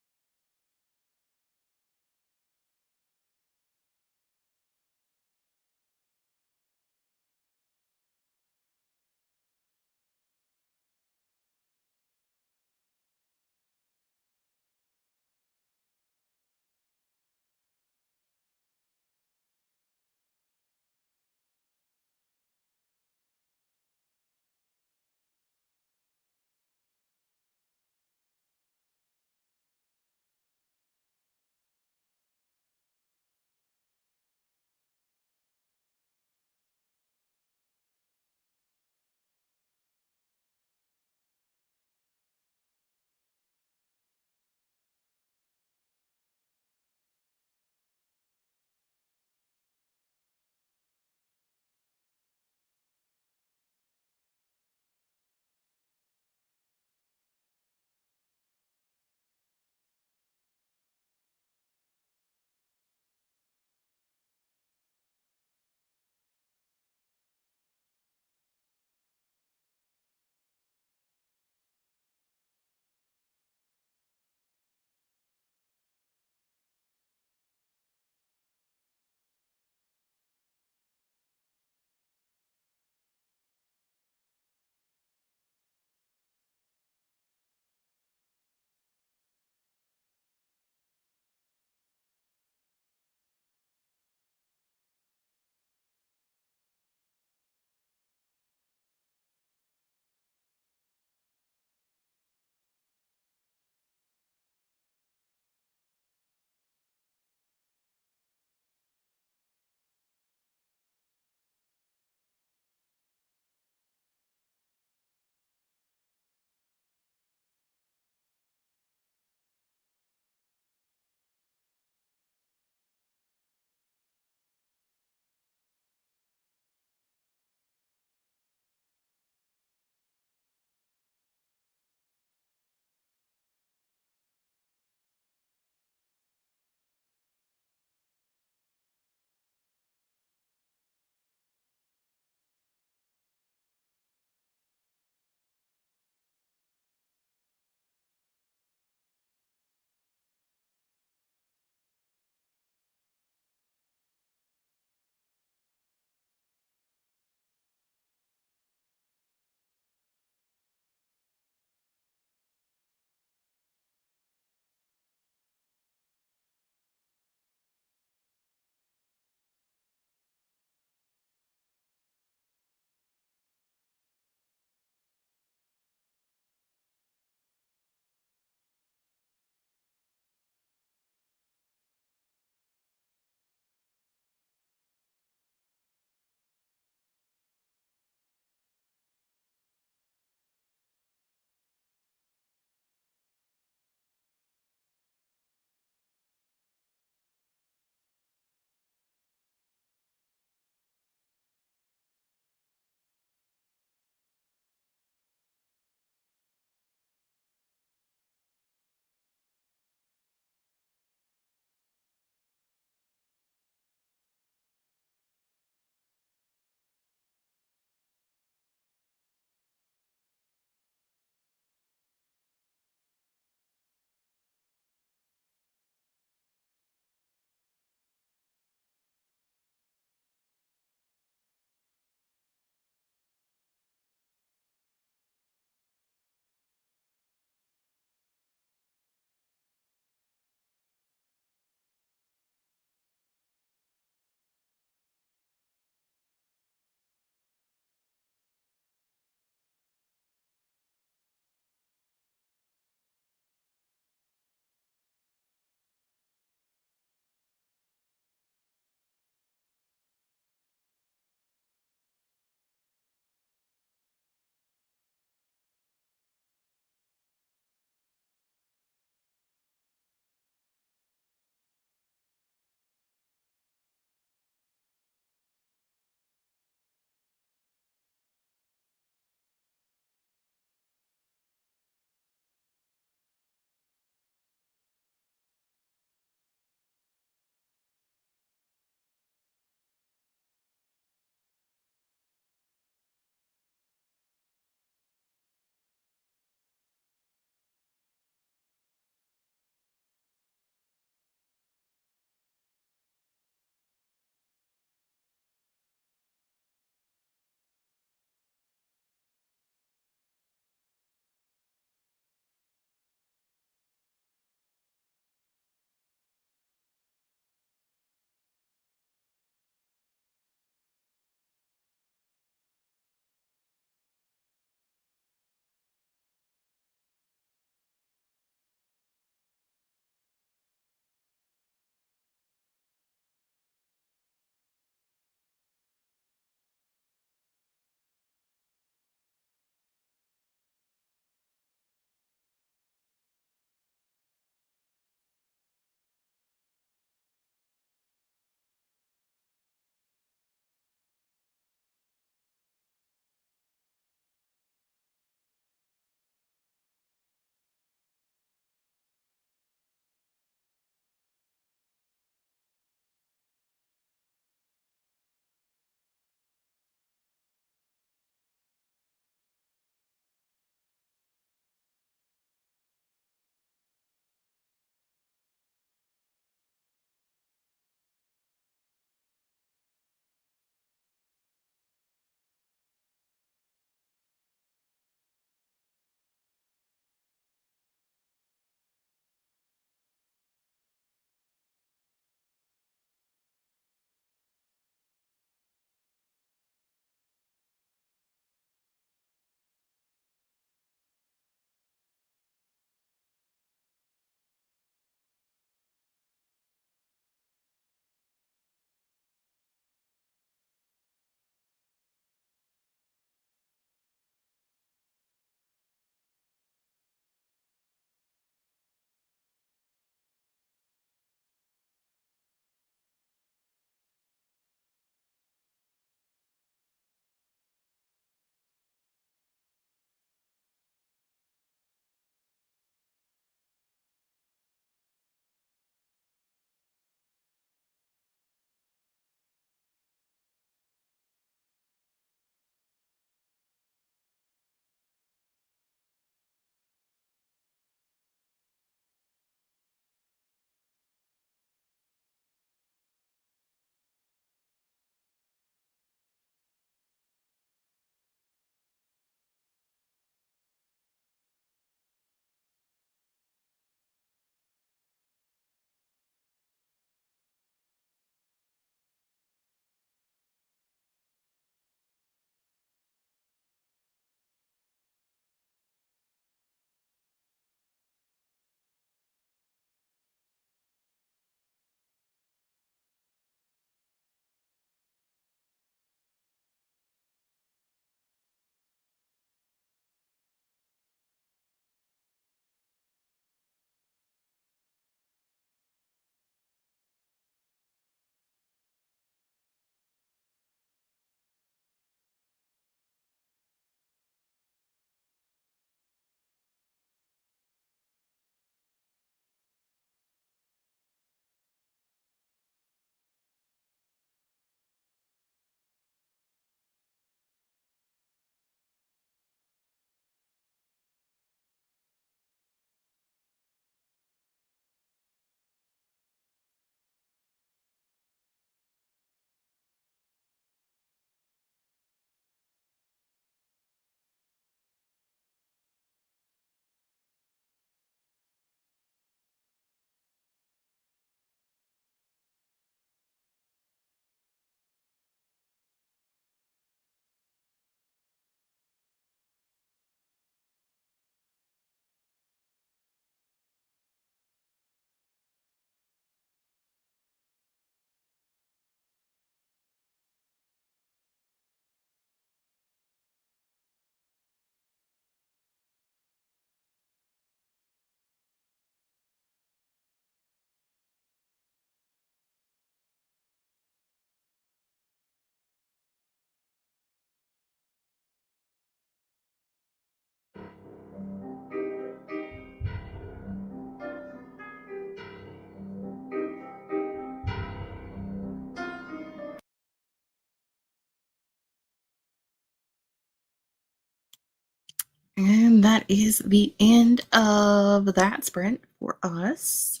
[SPEAKER 2] And that is the end of that sprint for us.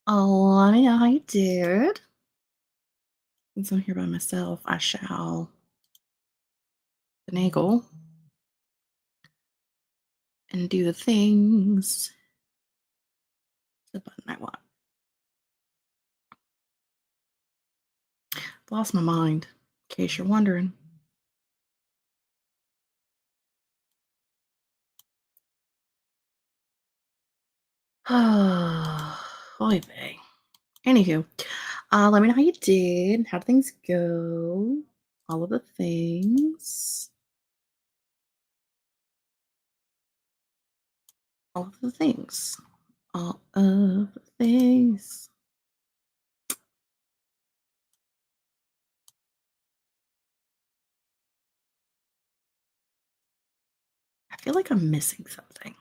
[SPEAKER 2] Let me know how you did. Since I'm here by myself, I shall finagle and do the things. The button I want. Lost my mind, in case you're wondering. Oy vey. Anywho, let me know how you did. How did things go? All of the things. All of the things. All of the things. I feel like I'm missing something.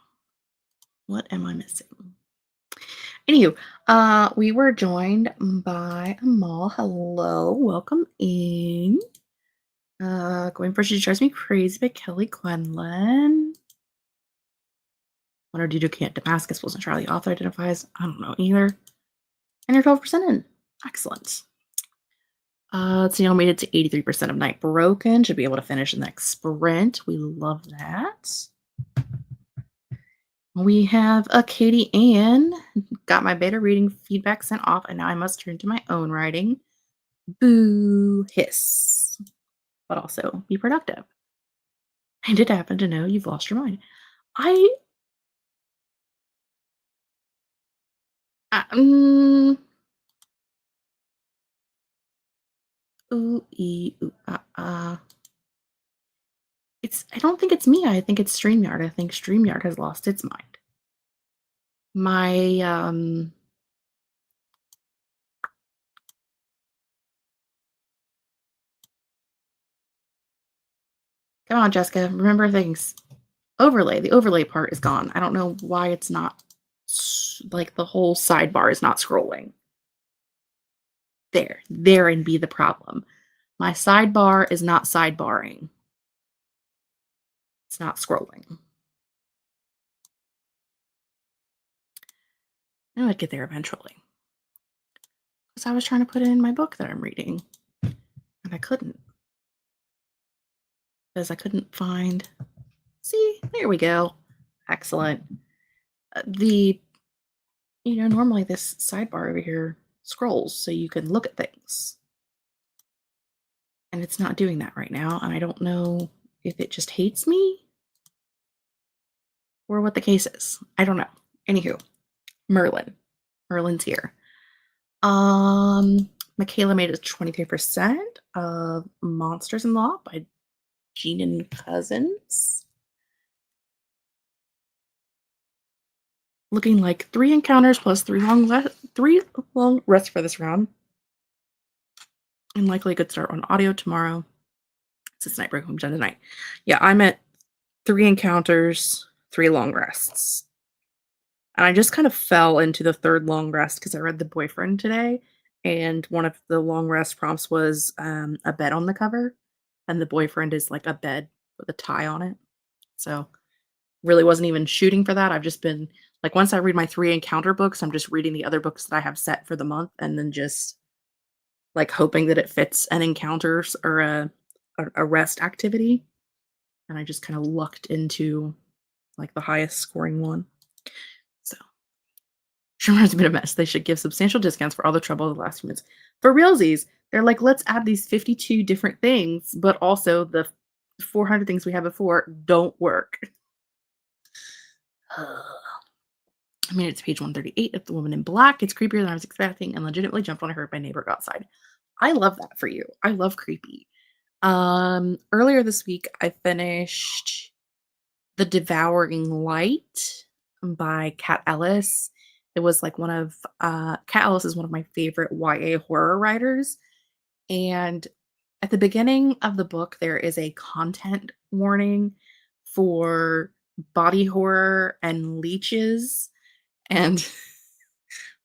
[SPEAKER 2] What am I missing? Anywho, we were joined by Amal. Hello, welcome in. Going for She Drives Me Crazy by Kelly Quinlan. What did you can't Damascus wasn't sure how the author identifies. I don't know either. And you're 12% in. Excellent. Neil made it to 83% of Night Broken. Should be able to finish the next sprint. We love that. We have a Katie Ann. Got my beta reading feedback sent off, and now I must turn to my own writing. Boo hiss. But also be productive. I did happen to know you've lost your mind. I don't think it's me. I think it's StreamYard. I think StreamYard has lost its mind. My come on, Jessica. Remember things. Overlay. The overlay part is gone. I don't know why it's not like the whole sidebar is not scrolling. Therein be the problem. My sidebar is not sidebarring. It's not scrolling. I would get there eventually. Because I was trying to put it in my book that I'm reading. And I couldn't. Because I couldn't find. See, there we go. Excellent. Normally this sidebar over here scrolls so you can look at things. And it's not doing that right now. And I don't know if it just hates me or what the case is. I don't know. Anywho, Merlin's here. Michaela made it 23% of Monsters in Law by Jean and Cousins. Looking like 3 encounters plus 3 long rests for this round. And likely a good start on audio tomorrow. Since Night Break I'm done tonight. Yeah, I'm at 3 encounters, 3 long rests. And I just kind of fell into the 3rd long rest because I read The Boyfriend today. And one of the long rest prompts was a bed on the cover. And The Boyfriend is like a bed with a tie on it. So really wasn't even shooting for that. I've just been like, once I read my 3 encounter books, I'm just reading the other books that I have set for the month and then just like hoping that it fits an encounters or a rest activity. And I just kind of lucked into like the highest scoring one. So Showrunner's been a mess. They should give substantial discounts for all the trouble of the last few minutes. For realsies, they're like, let's add these 52 different things, but also the 400 things we had before don't work. I mean, it's page 138 of The Woman in Black. It's creepier than I was expecting and legitimately jumped when I heard my neighbor go outside. I love that for you. I love creepy. Earlier this week, I finished The Devouring Light by Kat Ellis. It was like Kat Ellis is one of my favorite YA horror writers. And at the beginning of the book, there is a content warning for body horror and leeches. And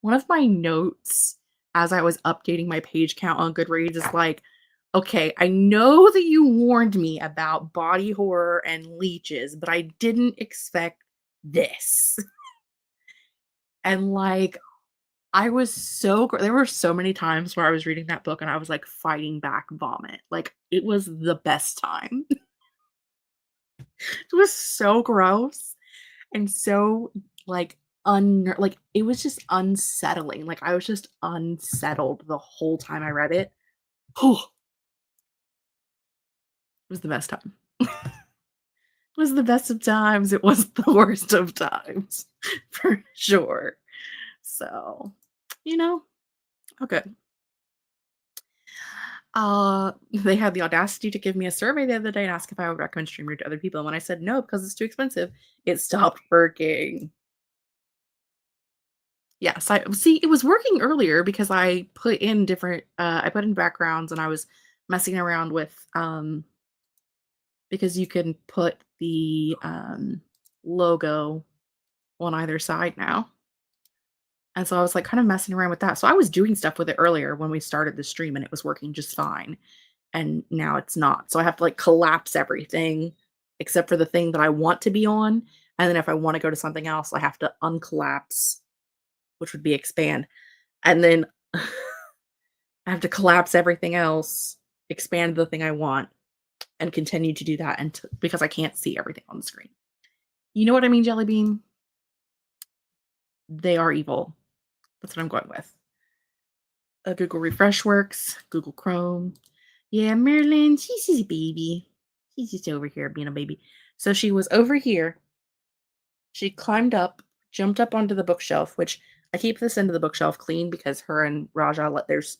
[SPEAKER 2] one of my notes as I was updating my page count on Goodreads is like, Okay, I know that you warned me about body horror and leeches, but I didn't expect this. And like, I was there were so many times where I was reading that book and I was like fighting back vomit. Like, it was the best time. It was so gross and so like like it was just unsettling. Like, I was just unsettled the whole time I read it. It was the best time. It was the best of times. It was the worst of times for sure. So, okay. They had the audacity to give me a survey the other day and ask if I would recommend StreamYard to other people. And when I said no because it's too expensive, it stopped working. Yes, I see. It was working earlier because I put in different. I put in backgrounds and I was messing around with because you can put the logo on either side now. And so I was like kind of messing around with that. So I was doing stuff with it earlier when we started the stream and it was working just fine. And now it's not. So I have to like collapse everything except for the thing that I want to be on. And then if I want to go to something else, I have to uncollapse, which would be expand. And then I have to collapse everything else, expand the thing I want, and continue to do that because I can't see everything on the screen. You know what I mean, Jelly Bean? They are evil. That's what I'm going with. Google Refresh works. Google Chrome. Yeah, Marilyn, she's a baby. She's just over here being a baby. So she was over here. She climbed up, jumped up onto the bookshelf, which I keep this end of the bookshelf clean because her and Raja, there's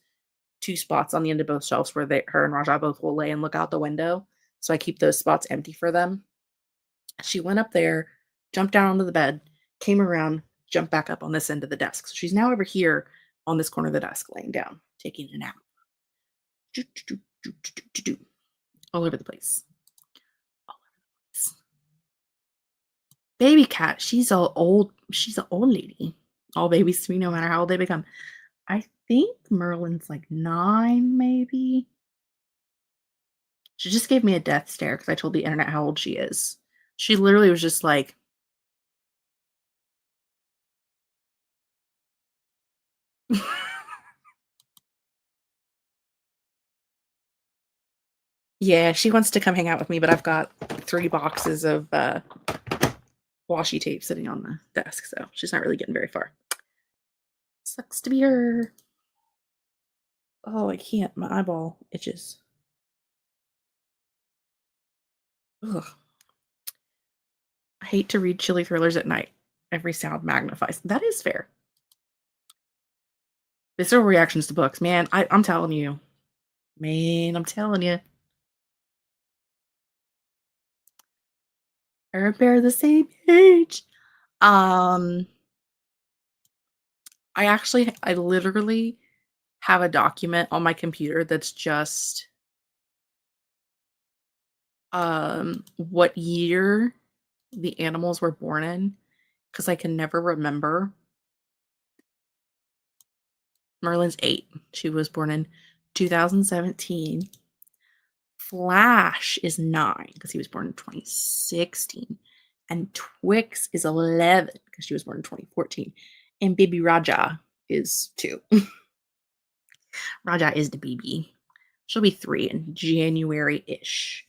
[SPEAKER 2] 2 spots on the end of both shelves where her and Raja both will lay and look out the window. So I keep those spots empty for them. She went up there, jumped down onto the bed, came around, jumped back up on this end of the desk. So she's now over here on this corner of the desk, laying down, taking a nap. All over the place. All over the place. Baby cat, she's an old lady. All babies to me, no matter how old they become. I think Merlin's like 9, maybe. She just gave me a death stare because I told the internet how old she is. She literally was just like, yeah, she wants to come hang out with me, but I've got 3 boxes of washi tape sitting on the desk, so she's not really getting very far. Sucks to be her. Oh, I can't. My eyeball itches. Ugh. I hate to read chilly thrillers at night. Every sound magnifies. That is fair. Visceral reactions to books. Man, I'm telling you. Man, I'm telling you. Or bear the same age. I literally have a document on my computer that's just what year the animals were born in, because I can never remember. Merlin's 8. She was born in 2017. Flash is 9 because he was born in 2016. And Twix is 11 because she was born in 2014. And baby Raja is 2. Raja is the baby. She'll be 3 in January-ish.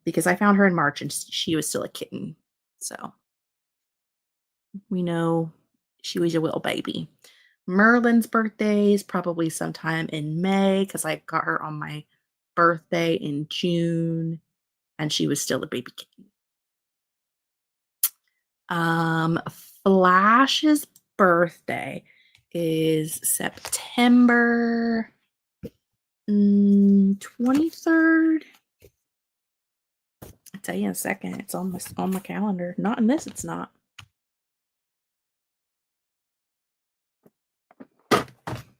[SPEAKER 2] Because I found her in March and she was still a kitten. So we know she was a little baby. Merlin's birthday is probably sometime in May because I got her on my birthday in June and she was still a baby kitten. Flash's birthday is September 23rd. I'll tell you in a second. It's on my calendar. Not in this, it's not.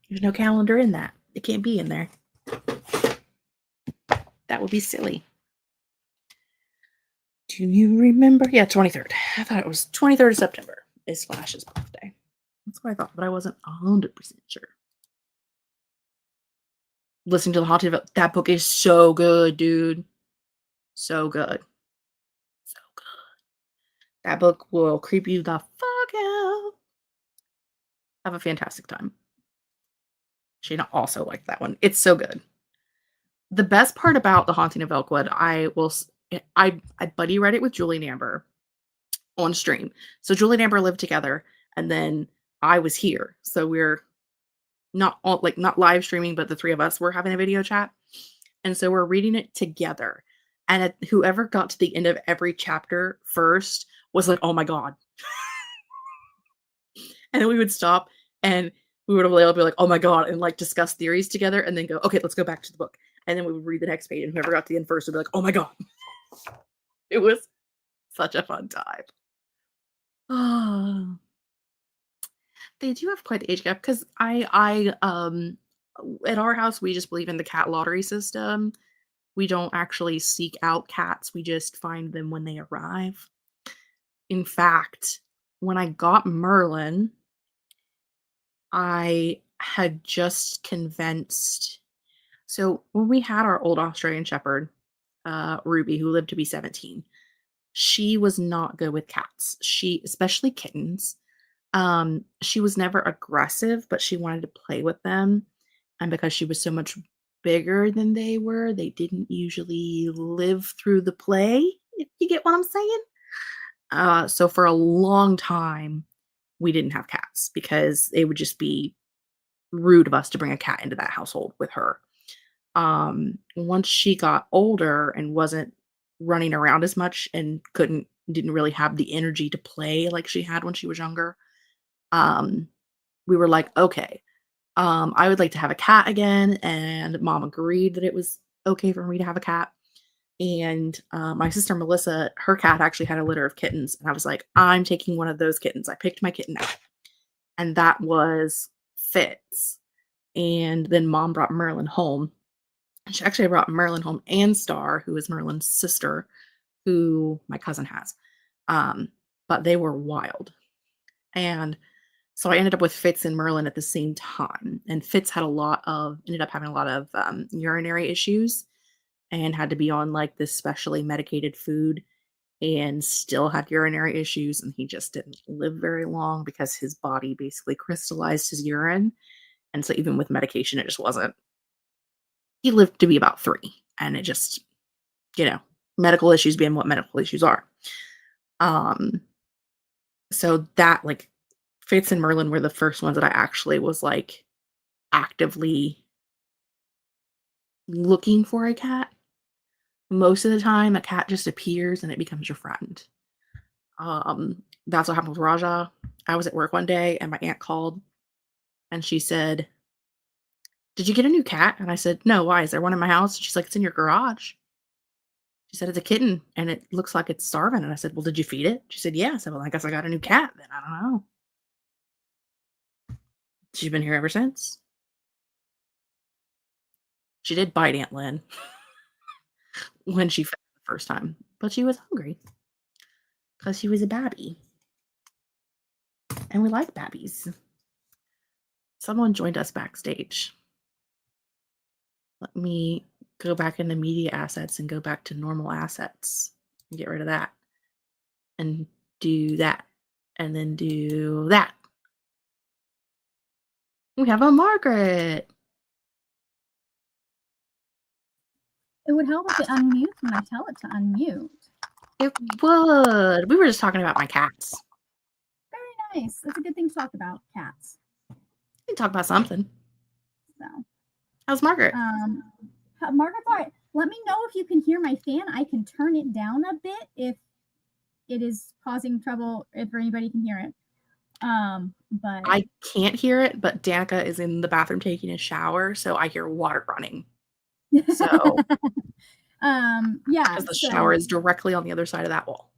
[SPEAKER 2] There's no calendar in that. It can't be in there. That would be silly. Do you remember? Yeah, 23rd. I thought it was 23rd of September is Flash's birthday. That's what I thought, but I wasn't 100% sure. listening to the Haunted Valley. That book is so good, dude. So good. So good. That book will creep you the fuck out. Have a fantastic time. Shayna also liked that one. It's so good. The best part about The Haunting of Elkwood, I buddy read it with Julie and Amber on stream. So Julie and Amber lived together, and then I was here. So we're not live streaming, but the three of us were having a video chat. And so we're reading it together. And whoever got to the end of every chapter first was like, oh my God. And then we would stop and we would all be like, oh my God, and like discuss theories together and then go, okay, let's go back to the book. And then we would read the next page and whoever got to the end first would be like, oh my God. It was such a fun time. Oh. They do have quite the age gap because I at our house we just believe in the cat lottery system. We don't actually seek out cats. We just find them when they arrive. In fact, when I got Merlin, I had just convinced. So when we had our old Australian Shepherd, Ruby, who lived to be 17, she was not good with cats. Especially kittens. She was never aggressive, but she wanted to play with them. And because she was so much bigger than they were, they didn't usually live through the play, if you get what I'm saying. So for a long time, we didn't have cats because it would just be rude of us to bring a cat into that household with her. Once she got older and wasn't running around as much and didn't really have the energy to play like she had when she was younger, we were like, okay, I would like to have a cat again. And Mom agreed that it was okay for me to have a cat. And my sister Melissa, her cat actually had a litter of kittens. And I was like, I'm taking one of those kittens. I picked my kitten out. And that was Fitz. And then Mom brought Merlin home. And she actually brought Merlin home and Star, who is Merlin's sister, who my cousin has. But they were wild. And so I ended up with Fitz and Merlin at the same time. And Fitz ended up having a lot of urinary issues and had to be on like this specially medicated food and still had urinary issues. And he just didn't live very long because his body basically crystallized his urine. And so even with medication, it just wasn't. He lived to be about 3. And it just, medical issues being what medical issues are. So that like Fitz and Merlin were the first ones that I actually was like actively looking for a cat. Most of the time, a cat just appears and it becomes your friend. That's what happened with Raja. I was at work one day and my aunt called and she said, "Did you get a new cat?" And I said, "No, why? Is there one in my house?" She's like, "It's in your garage." She said, "It's a kitten and it looks like it's starving." And I said, "Well, did you feed it?" She said, "Yeah." I said, "Well, I guess I got a new cat then. I don't know." She's been here ever since. She did bite Aunt Lynn when she fed her the first time, but she was hungry because she was a babby. And we like babbies. Someone joined us backstage. Let me go back into media assets and go back to normal assets and get rid of that. And do that. And then do that. We have a Margaret.
[SPEAKER 4] It would help if it unmutes when I tell it to unmute.
[SPEAKER 2] It would. We were just talking about my cats.
[SPEAKER 4] Very nice. That's a good thing to talk about, cats.
[SPEAKER 2] We can talk about something.
[SPEAKER 4] So,
[SPEAKER 2] how's Margaret?
[SPEAKER 4] Margaret's all right. Let me know if you can hear my fan. I can turn it down a bit if it is causing trouble, if anybody can hear it. But
[SPEAKER 2] I can't hear it, but Danica is in the bathroom taking a shower, so I hear water running. So
[SPEAKER 4] yeah,
[SPEAKER 2] because the shower is directly on the other side of that wall.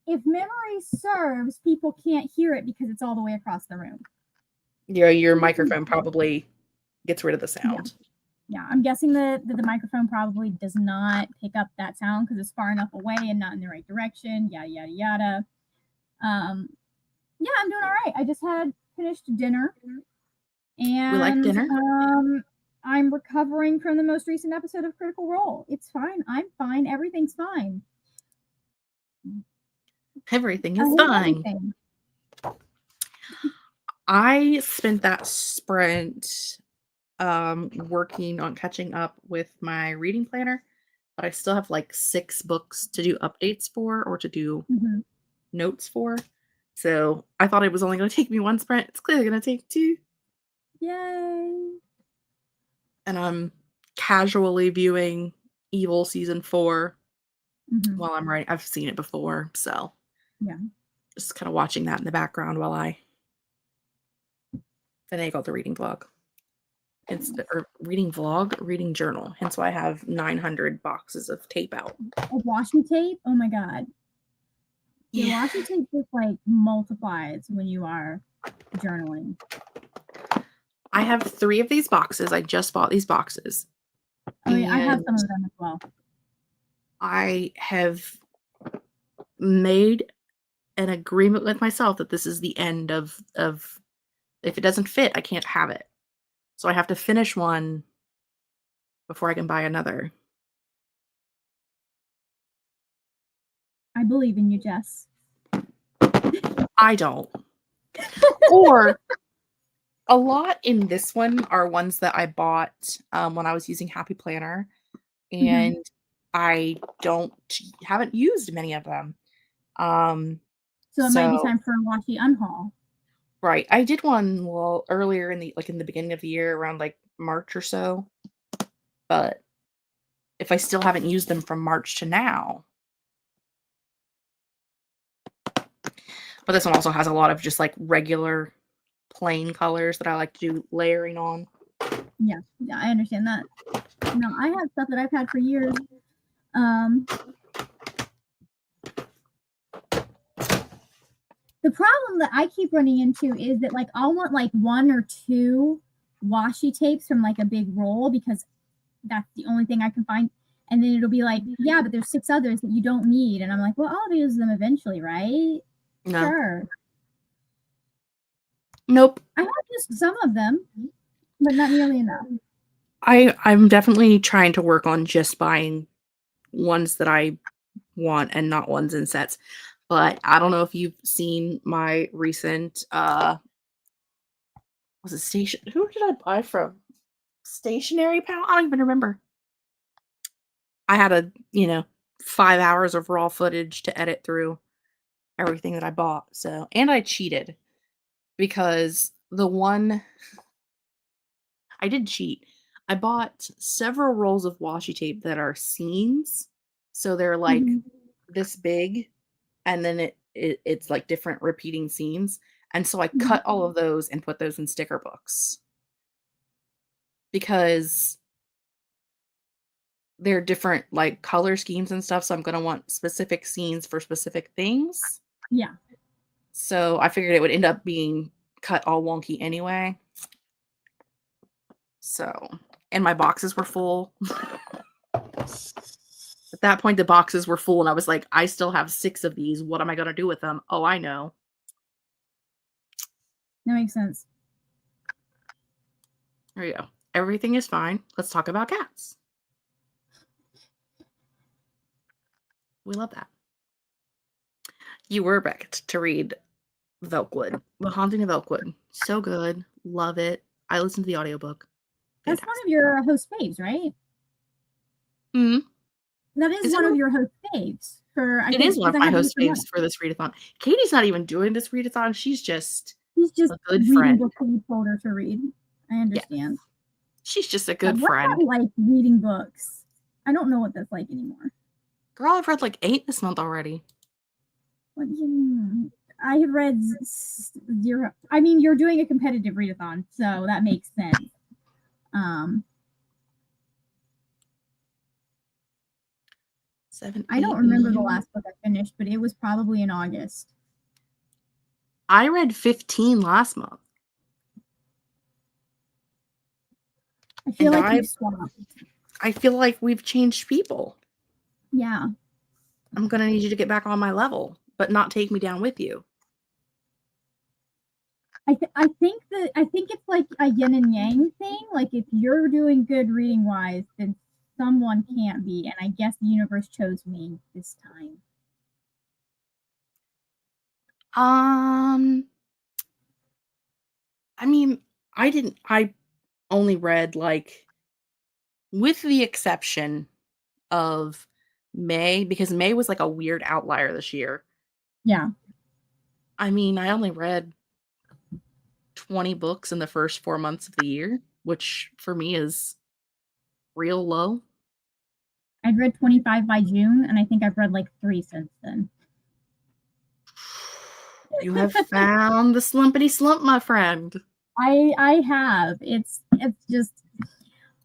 [SPEAKER 4] If memory serves, people can't hear it because it's all the way across the room.
[SPEAKER 2] Your microphone probably gets rid of the sound.
[SPEAKER 4] Yeah, I'm guessing that the microphone probably does not pick up that sound because it's far enough away and not in the right direction. Yada yada yada. Yeah, I'm doing all right. I just had finished dinner, and
[SPEAKER 2] we like dinner.
[SPEAKER 4] I'm recovering from the most recent episode of Critical Role. It's fine. I'm fine. Everything's fine.
[SPEAKER 2] Everything
[SPEAKER 4] I
[SPEAKER 2] is
[SPEAKER 4] hate
[SPEAKER 2] fine.
[SPEAKER 4] everything.
[SPEAKER 2] I spent that sprint working on catching up with my reading planner, but I still have like 6 books to do updates for or to do
[SPEAKER 4] Mhm.
[SPEAKER 2] notes for. So I thought it was only going to take me 1 sprint. It's clearly going to take 2.
[SPEAKER 4] Yay.
[SPEAKER 2] And I'm casually viewing Evil season 4
[SPEAKER 4] Mhm.
[SPEAKER 2] while I'm writing. I've seen it before, so
[SPEAKER 4] Yeah.
[SPEAKER 2] just kind of watching that in the background while I finagle the reading vlog. Reading journal. Hence why I have 900 boxes of tape out.
[SPEAKER 4] A washi tape? Oh my god. The washi tape just like multiplies when you are journaling.
[SPEAKER 2] I have 3 of these boxes. I just bought these boxes.
[SPEAKER 4] Oh yeah, I have
[SPEAKER 2] And
[SPEAKER 4] some of them as well.
[SPEAKER 2] I have made an agreement with myself that this is the end of if it doesn't fit, I can't have it. So I have to finish one before I can buy another.
[SPEAKER 4] I believe in you, Jess.
[SPEAKER 2] I don't. Or a lot in this one are ones that I bought when I was using Happy Planner, and I haven't used many of them.
[SPEAKER 4] So it might be time for a washi unhaul.
[SPEAKER 2] Right. I did one earlier in the beginning of the year around like March or so. But if I still haven't used them from March to now. But this one also has a lot of just like regular plain colors that I like to do layering on.
[SPEAKER 4] Yeah, I understand that. No, I have stuff that I've had for years. The problem that I keep running into is that like I'll want like 1 or 2 washi tapes from like a big roll because that's the only thing I can find. And then it'll be like, yeah, but there's 6 others that you don't need. And I'm like, well, I'll use them eventually, right?
[SPEAKER 2] No.
[SPEAKER 4] Sure.
[SPEAKER 2] Nope.
[SPEAKER 4] I have used some of them, but not nearly enough.
[SPEAKER 2] I'm definitely trying to work on just buying ones that I want and not ones in sets. But I don't know if you've seen my recent was it station? Who did I buy from? Stationery Pal? I don't even remember. I had 5 hours of raw footage to edit through everything that I bought. So, and I cheated because I did cheat. I bought several rolls of washi tape that are scenes. So they're like this big, and then it's like different repeating scenes. And so I cut all of those and put those in sticker books. Because they're different like color schemes and stuff, so I'm going to want specific scenes for specific things.
[SPEAKER 4] Yeah.
[SPEAKER 2] So I figured it would end up being cut all wonky anyway. So, and my boxes were full. At that point, the boxes were full, and I was like, I still have 6 of these. What am I going to do with them? Oh, I know.
[SPEAKER 4] That makes sense.
[SPEAKER 2] There you go. Everything is fine. Let's talk about cats. We love that. You were back to read Velkwood. The Haunting of Velkwood. So good. Love it. I listened to the audiobook.
[SPEAKER 4] That's one of your host faves, right? That is one of your host faves.
[SPEAKER 2] It is one of my host faves for this readathon. Katie's not even doing this readathon. She's just a good friend.
[SPEAKER 4] Books that you told her to read. I understand.
[SPEAKER 2] Yeah. She's just a good friend.
[SPEAKER 4] What's that like reading books? I don't know what that's like anymore.
[SPEAKER 2] Girl, I've read like 8 this month already.
[SPEAKER 4] I have read 0. I mean, you're doing a competitive readathon, so that makes sense. I don't remember the last book I finished, but it was probably in August.
[SPEAKER 2] I read 15 last month.
[SPEAKER 4] I feel like we've swapped.
[SPEAKER 2] I feel like we've changed people.
[SPEAKER 4] Yeah.
[SPEAKER 2] I'm going to need you to get back on my level, but not take me down with you.
[SPEAKER 4] I think it's like a yin and yang thing. Like if you're doing good reading wise, then someone can't be. And I guess the universe chose me this time.
[SPEAKER 2] I mean, I only read like, with the exception of May, because May was like a weird outlier this year.
[SPEAKER 4] Yeah.
[SPEAKER 2] I mean, I only read 20 books in the first 4 months of the year, which for me is real low.
[SPEAKER 4] I'd read 25 by June, and I think I've read like 3 since then.
[SPEAKER 2] You have found the slumpity slump, my friend.
[SPEAKER 4] I have. It's just,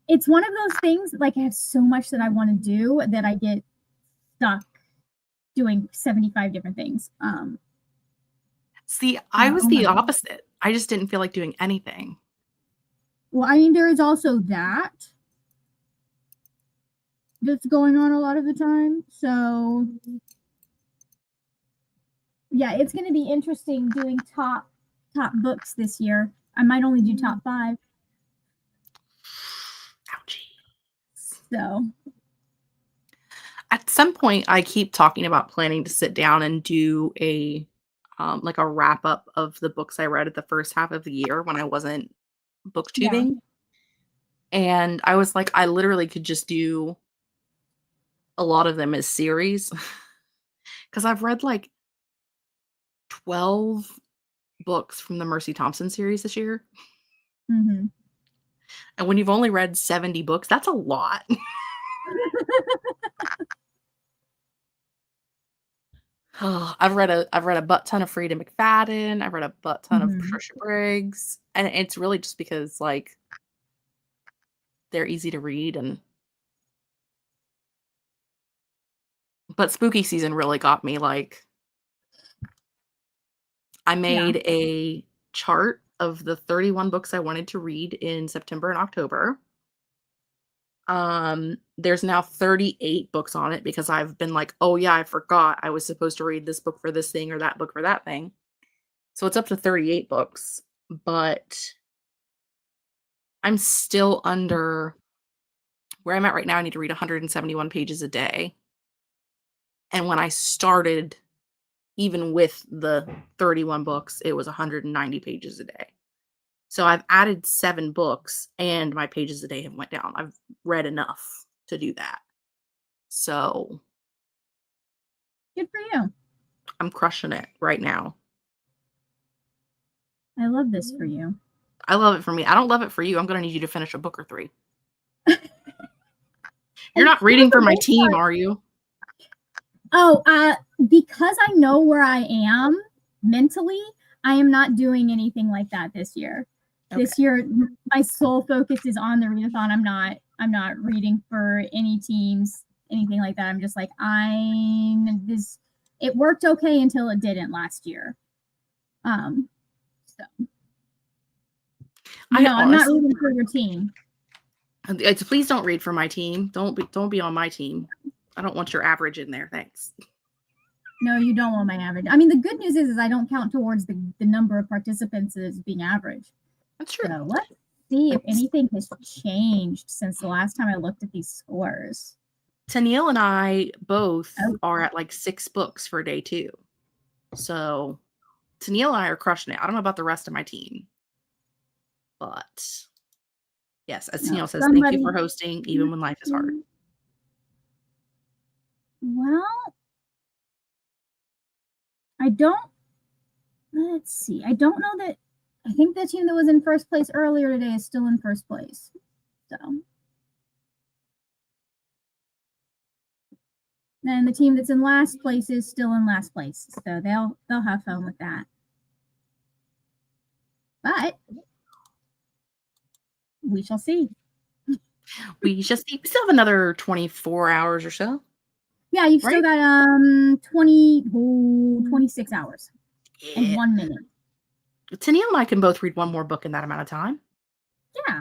[SPEAKER 4] it's one of those things, like I have so much that I want to do that I get stuck doing 75 different things.
[SPEAKER 2] See, I was the opposite. I just didn't feel like doing anything.
[SPEAKER 4] Well, I mean, there is also that's going on a lot of the time. So yeah, it's going to be interesting doing top books this year. I might only do top 5.
[SPEAKER 2] Ouchie.
[SPEAKER 4] So
[SPEAKER 2] at some point, I keep talking about planning to sit down and do a like a wrap up of the books I read at the first half of the year when I wasn't booktubing. And I was like, I literally could just do a lot of them as series, because I've read like 12 books from the Mercy Thompson series this year.
[SPEAKER 4] Mm-hmm.
[SPEAKER 2] And when you've only read 70 books, that's a lot. Oh, I've read a butt ton of Frida McFadden. I've read a butt ton of Patricia Briggs, and it's really just because like they're easy to read. And but spooky season really got me. Like, I made a chart of the 31 books I wanted to read in September and October. There's now 38 books on it because I've been like, oh yeah, I forgot I was supposed to read this book for this thing or that book for that thing. So it's up to 38 books, but I'm still under where I'm at right now. I need to read 171 pages a day. And when I started, even with the 31 books, it was 190 pages a day. So I've added 7 books and my pages a day have went down. I've read enough to do that. So
[SPEAKER 4] good for you.
[SPEAKER 2] I'm crushing it right now.
[SPEAKER 4] I love this for you.
[SPEAKER 2] I love it for me. I don't love it for you. I'm going to need you to finish a book or 3. You're not reading for my team, are you?
[SPEAKER 4] Oh, because I know where I am mentally, I am not doing anything like that this year. Okay. This year, my sole focus is on the readathon. I'm not reading for any teams, anything like that. I'm just like, it worked okay until it didn't last year. So no, I'm not reading for your team.
[SPEAKER 2] Please don't read for my team. Don't be on my team. I don't want your average in there. Thanks.
[SPEAKER 4] No, you don't want my average. I mean, the good news is I don't count towards the number of participants as being average.
[SPEAKER 2] That's true.
[SPEAKER 4] So let's see if anything has changed since the last time I looked at these scores.
[SPEAKER 2] Tennille and I both are at like 6 books for day 2. So Tennille and I are crushing it. I don't know about the rest of my team. But yes, as Tennille says, thank you for hosting, even when life is hard.
[SPEAKER 4] Well, let's see. I don't know that. I think the team that was in first place earlier today is still in first place. So. And the team that's in last place is still in last place. So they'll have fun with that. But we shall see.
[SPEAKER 2] We shall see. We still have another 24 hours or so.
[SPEAKER 4] Yeah, you've still got 26 hours and 1 minute.
[SPEAKER 2] Tennille and I can both read one more book in that amount of time.
[SPEAKER 4] Yeah,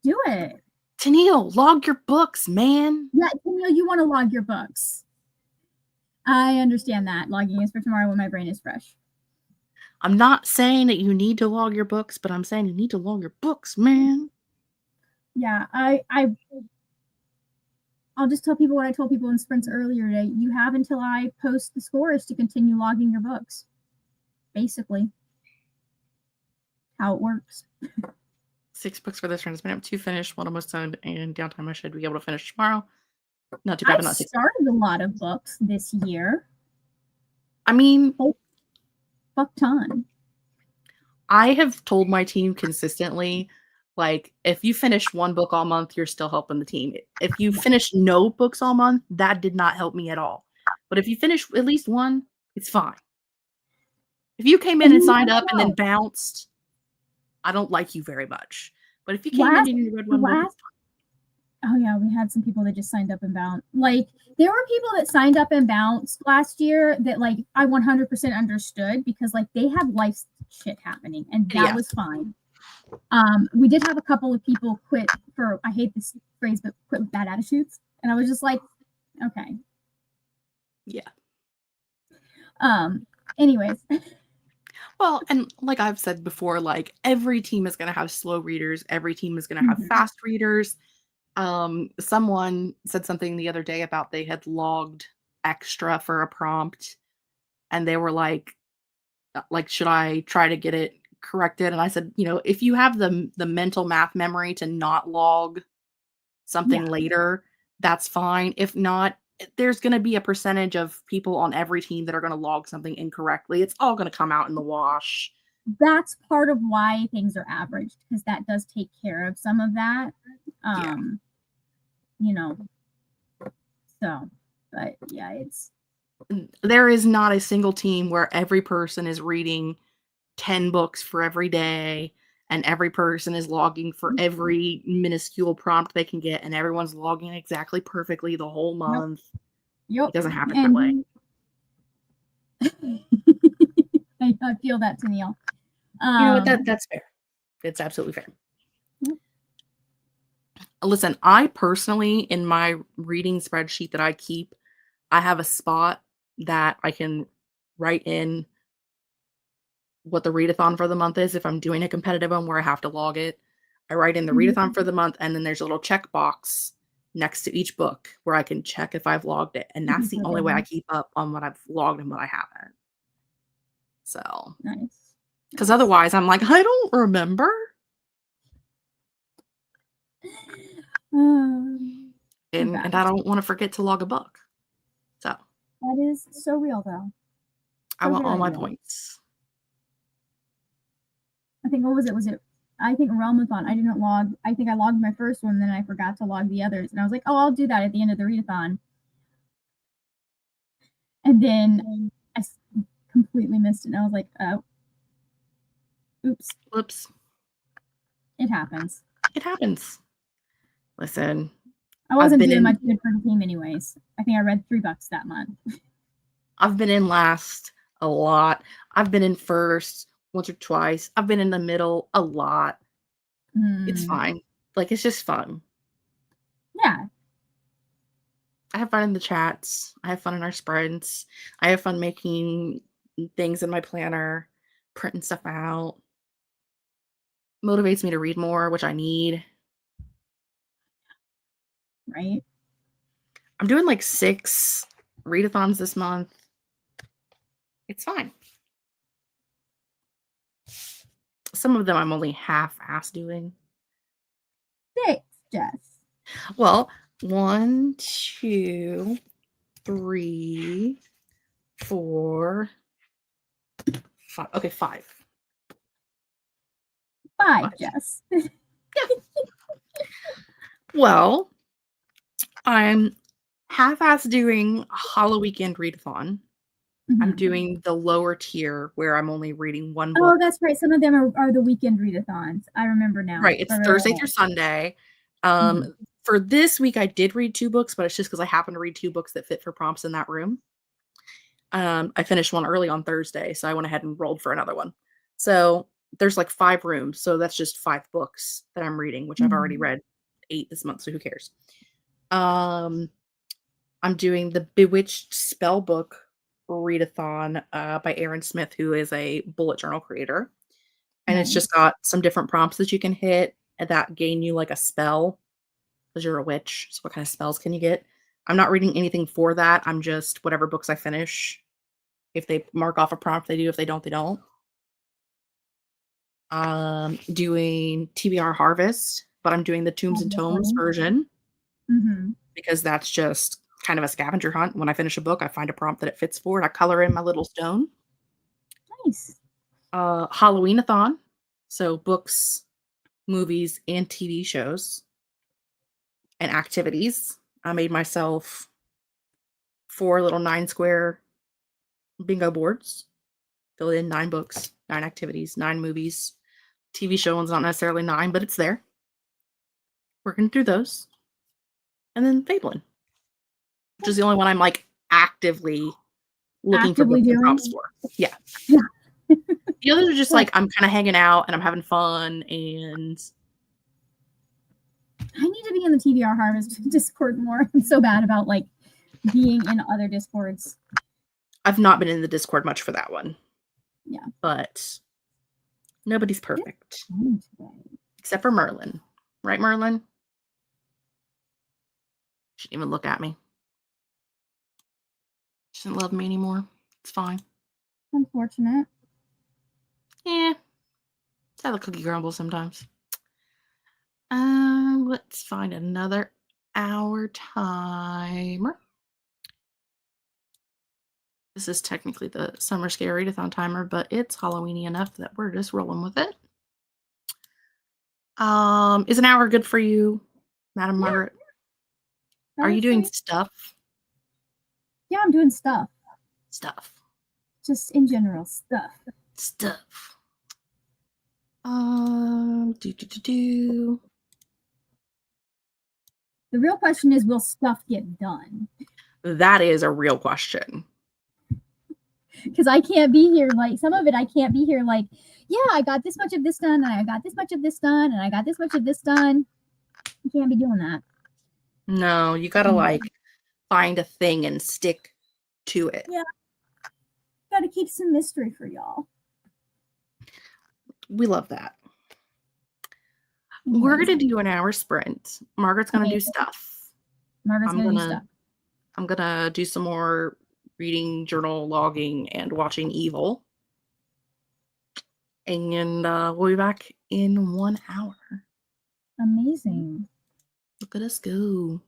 [SPEAKER 4] do it.
[SPEAKER 2] Tennille, log your books, man.
[SPEAKER 4] Yeah, Tennille, you want to log your books. I understand that. Logging is for tomorrow when my brain is fresh.
[SPEAKER 2] I'm not saying that you need to log your books, but I'm saying you need to log your books, man.
[SPEAKER 4] Yeah, I'll just tell people what I told people in sprints earlier today. You have until I post the scores to continue logging your books. Basically, how it works.
[SPEAKER 2] 6 books for this round. It's been up 2 finished, 1 almost done, and downtime I should be able to finish tomorrow. Not too bad,
[SPEAKER 4] I
[SPEAKER 2] but not 6.
[SPEAKER 4] started a lot of books this year.
[SPEAKER 2] I mean,
[SPEAKER 4] Fuck ton.
[SPEAKER 2] I have told my team consistently, like, if you finish 1 book all month, you're still helping the team. If you finish no books all month, that did not help me at all. But if you finish at least 1, it's fine. If you came in and signed up and then bounced, I don't like you very much. But if you came in and you read 1 book, it's fine.
[SPEAKER 4] Oh yeah, we had some people that just signed up and bounced. Like, there were people that signed up and bounced last year that, like, I 100% understood because, like, they had life shit happening, and that was fine. We did have a couple of people quit for, I hate this phrase, but quit with bad attitudes, and I was just like, okay.
[SPEAKER 2] Yeah.
[SPEAKER 4] Anyways.
[SPEAKER 2] Well, and like I've said before, like, every team is going to have slow readers. Every team is going to have fast readers. Someone said something the other day about they had logged extra for a prompt, and they were like, should I try to get it corrected? And I said, if you have the mental math memory to not log something later, that's fine. If not, there's going to be a percentage of people on every team that are going to log something incorrectly. It's all going to come out in the wash.
[SPEAKER 4] That's part of why things are averaged, because that does take care of some of that. So, but yeah,
[SPEAKER 2] there is not a single team where every person is reading 10 books for every day and every person is logging for every minuscule prompt they can get and everyone's logging exactly perfectly the whole month. It doesn't happen that way.
[SPEAKER 4] I feel that, Tennille.
[SPEAKER 2] You know what? That's fair. It's absolutely fair. Listen, I personally, in my reading spreadsheet that I keep, I have a spot that I can write in what the readathon for the month is. If I'm doing a competitive one where I have to log it, I write in the readathon for the month, and then there's a little checkbox next to each book where I can check if I've logged it. And that's the only way I keep up on what I've logged and what I haven't. So,
[SPEAKER 4] nice.
[SPEAKER 2] Because otherwise I'm like, I don't remember. And I don't want to forget to log a book. So
[SPEAKER 4] that is so real, though.
[SPEAKER 2] I want all my points.
[SPEAKER 4] I think, what was it? I think Realmathon. I didn't log. I think I logged my first one, then I forgot to log the others. And I was like, oh, I'll do that at the end of the readathon. And then I completely missed it. And I was like, oh, oops.
[SPEAKER 2] Whoops.
[SPEAKER 4] It happens.
[SPEAKER 2] It happens. Listen.
[SPEAKER 4] I wasn't doing much good for the team anyways. I think I read 3 books that month.
[SPEAKER 2] I've been in last a lot. I've been in first once or twice. I've been in the middle a lot. It's fine. Like, it's just fun.
[SPEAKER 4] Yeah.
[SPEAKER 2] I have fun in the chats. I have fun in our spreads. I have fun making things in my planner, printing stuff out. Motivates me to read more, which I need.
[SPEAKER 4] Right.
[SPEAKER 2] I'm doing like 6 readathons this month. It's fine. Some of them I'm only half-ass doing.
[SPEAKER 4] 6, Jess.
[SPEAKER 2] Well, 1, 2, 3, 4, 5. Okay, 5.
[SPEAKER 4] 5, Jess.
[SPEAKER 2] Yeah. Well, I'm half-ass doing Hollow Weekend Readathon. I'm doing the lower tier where I'm only reading 1 book.
[SPEAKER 4] Oh, that's right. Some of them are the weekend readathons. I remember now.
[SPEAKER 2] Right. It's Thursday through Sunday. For this week, I did read 2 books, but it's just because I happened to read 2 books that fit for prompts in that room. I finished one early on Thursday, so I went ahead and rolled for another one. So there's like 5 rooms. So that's just 5 books that I'm reading, which I've already read 8 this month. So who cares? I'm doing the Bewitched spell book Readathon by Aaron Smith, who is a bullet journal creator. And it's
[SPEAKER 4] Nice.
[SPEAKER 2] just got some different prompts that you can hit that gain you like a spell because you're a witch. So what kind of spells can you get? I'm not reading anything for that. I'm just whatever books I finish. If they mark off a prompt, they do. If they don't, they don't. Doing TBR Harvest, but I'm doing the Tombs and Tomes
[SPEAKER 4] Wonderful.
[SPEAKER 2] version
[SPEAKER 4] Mm-hmm.
[SPEAKER 2] because that's just kind of a scavenger hunt. When I finish a book, I find a prompt that it fits for and I color in my little stone.
[SPEAKER 4] Nice.
[SPEAKER 2] Halloween-a-thon. So books, movies, and TV shows and activities. I made myself 4 little 9 square bingo boards. Fill in 9 books, 9 activities, 9 movies. TV show one's not necessarily 9, but it's there. Working through those. And then Fablen, which is the only one I'm like actively looking
[SPEAKER 4] Actively
[SPEAKER 2] for books and
[SPEAKER 4] doing?
[SPEAKER 2] prompts for. Yeah.
[SPEAKER 4] Yeah.
[SPEAKER 2] The others are just like I'm kind of hanging out and I'm having fun, and
[SPEAKER 4] I need to be in the TBR Harvest Discord more. I'm so bad about like being in other Discords.
[SPEAKER 2] I've not been in the Discord much for that one.
[SPEAKER 4] Yeah.
[SPEAKER 2] But nobody's perfect.
[SPEAKER 4] Today.
[SPEAKER 2] Except for Merlin. Right, Merlin? She didn't even look at me. She doesn't love me anymore. It's fine.
[SPEAKER 4] Unfortunate.
[SPEAKER 2] Yeah. It's how the cookie crumbles sometimes. Let's find another hour timer. This is technically the Summer Scare Readathon timer, but it's Halloweeny enough that we're just rolling with it. Is an hour good for you, Madam Margaret? Are you doing stuff?
[SPEAKER 4] Yeah, I'm doing stuff.
[SPEAKER 2] Stuff.
[SPEAKER 4] Just in general, stuff.
[SPEAKER 2] Stuff.
[SPEAKER 4] The real question is, will stuff get done?
[SPEAKER 2] That is a real question.
[SPEAKER 4] Because I can't be here, like, some of it I can't be here, like, yeah, I got this much of this done, and I got this much of this done, and I got this much of this done. You can't be doing that.
[SPEAKER 2] No, you gotta, like, find a thing and stick to it.
[SPEAKER 4] Yeah. Gotta keep some mystery for y'all.
[SPEAKER 2] We love that. We're gonna do an hour sprint. Margaret's gonna do stuff.
[SPEAKER 4] Margaret's gonna do stuff.
[SPEAKER 2] I'm gonna do some more reading, journal, logging, and watching Evil. And we'll be back in 1 hour.
[SPEAKER 4] Amazing.
[SPEAKER 2] Look at us go.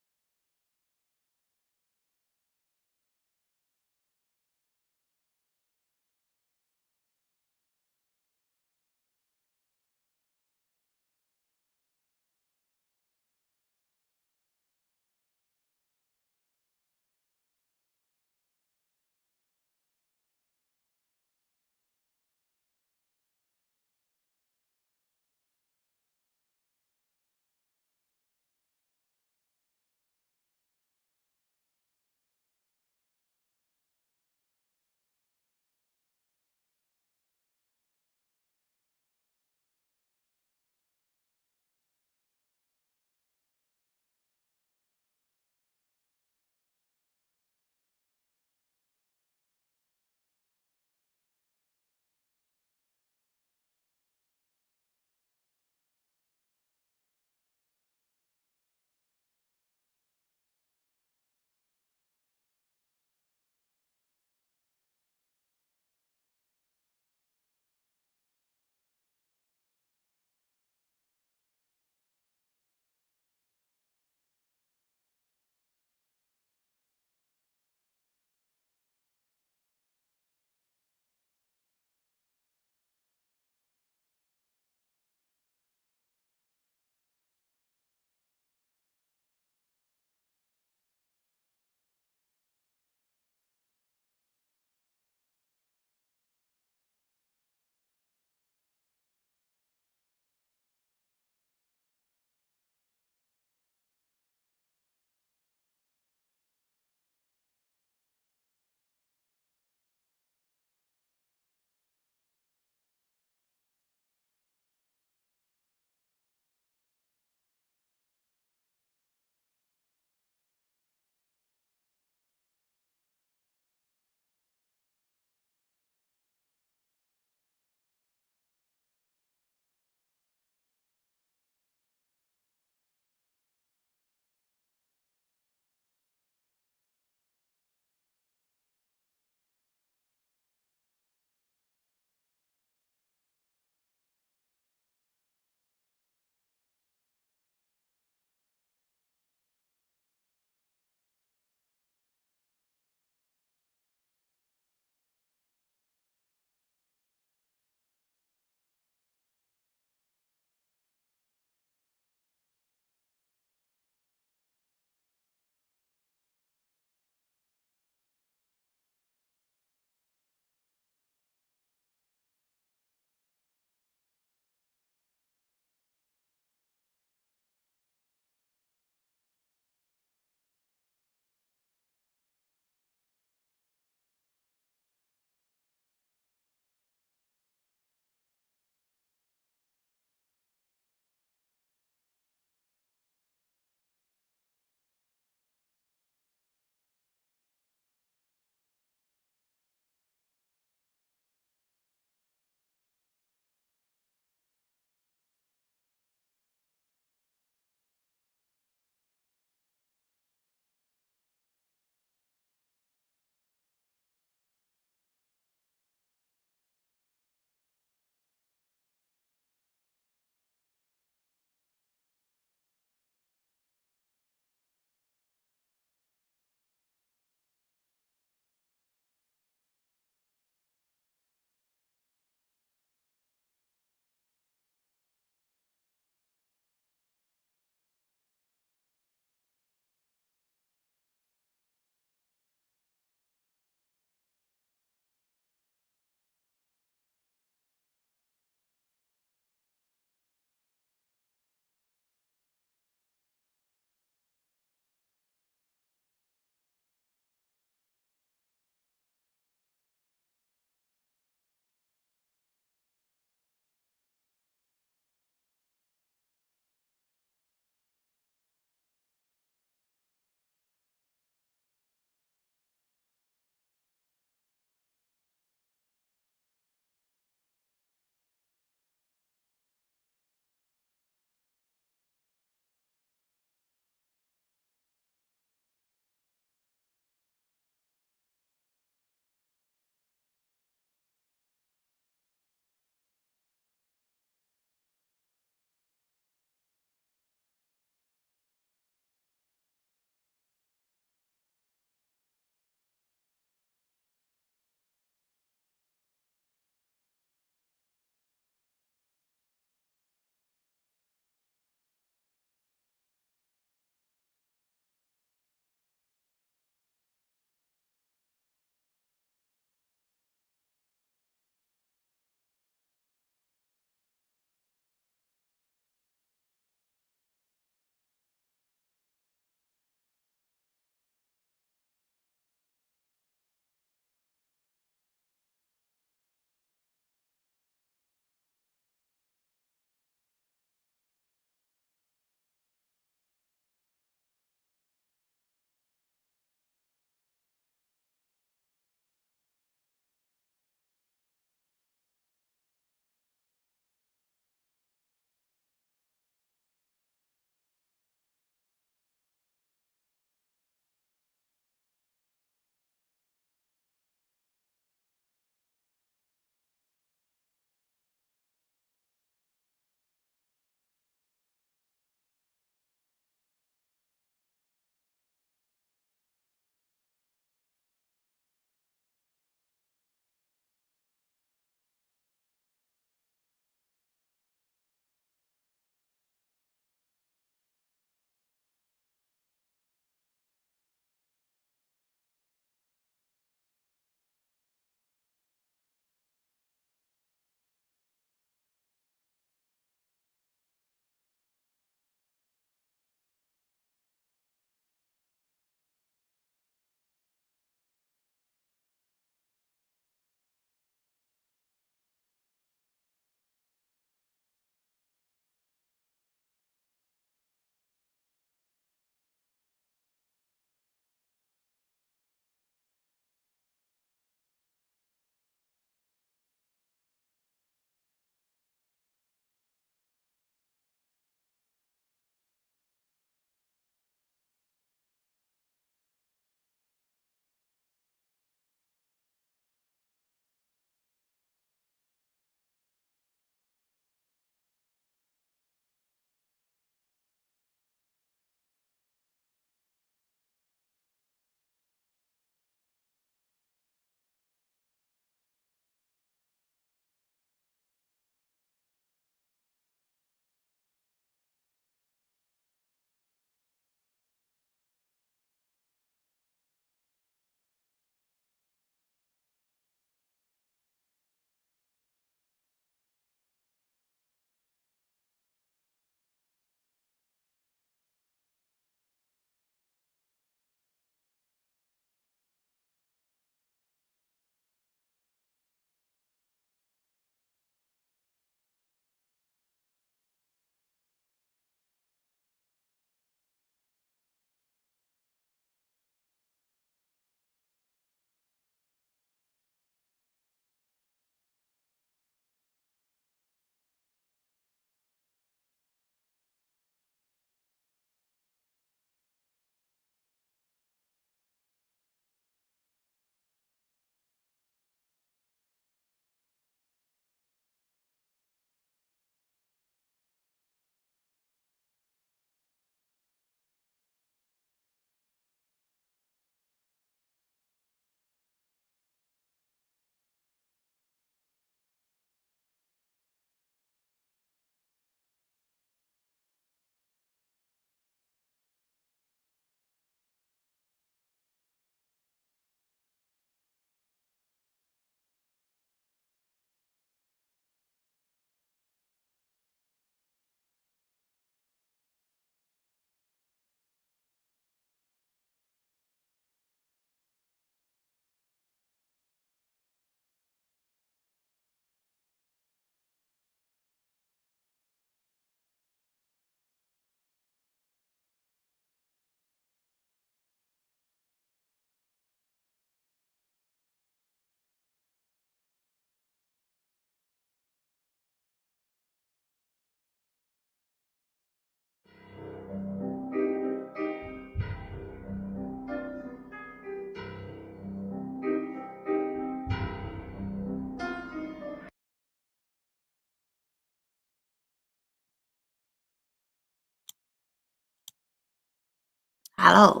[SPEAKER 2] Hello.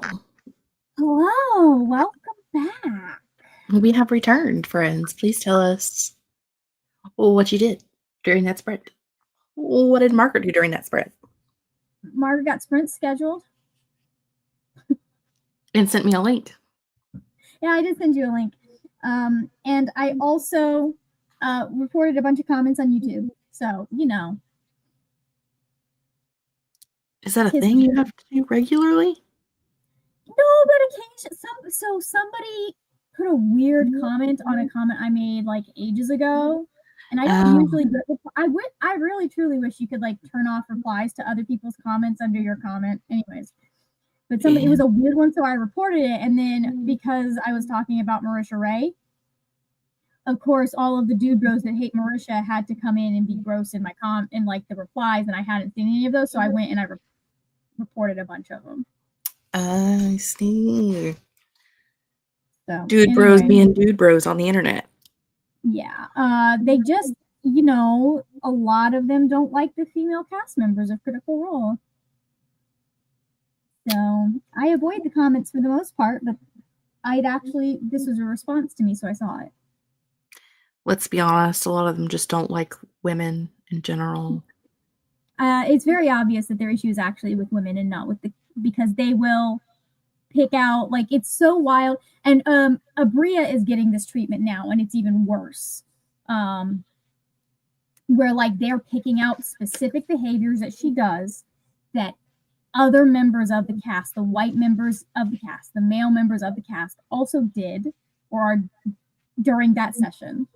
[SPEAKER 4] Hello, welcome back.
[SPEAKER 2] We have returned, friends. Please tell us what you did during that spread. What did Margaret do during that spread?
[SPEAKER 4] Margaret got sprints scheduled.
[SPEAKER 2] And sent me a link.
[SPEAKER 4] Yeah, I did send you a link. And I also reported a bunch of comments on YouTube. So, you know.
[SPEAKER 2] Is that a thing you have to do regularly?
[SPEAKER 4] No, but occasionally, somebody put a weird comment on a comment I made like ages ago, and I don't usually do it. I really truly wish you could like turn off replies to other people's comments under your comment. Anyways, but it was a weird one, so I reported it, and then because I was talking about Marisha Ray, of course, all of the dude bros that hate Marisha had to come in and be gross in my in like the replies, and I hadn't seen any of those, so I went and I reported a bunch of them.
[SPEAKER 2] I see.
[SPEAKER 4] So,
[SPEAKER 2] dude bros being dude bros on the internet.
[SPEAKER 4] Yeah. They just, you know, a lot of them don't like the female cast members of Critical Role. So I avoid the comments for the most part, but this was a response to me, so I saw it.
[SPEAKER 2] Let's be honest, a lot of them just don't like women in general.
[SPEAKER 4] It's very obvious that their issue is actually with women and not with because they will pick out, like, it's so wild. And Abria is getting this treatment now, and it's even worse. Where like they're picking out specific behaviors that she does that other members of the cast, the white members of the cast, the male members of the cast also did or are during that session.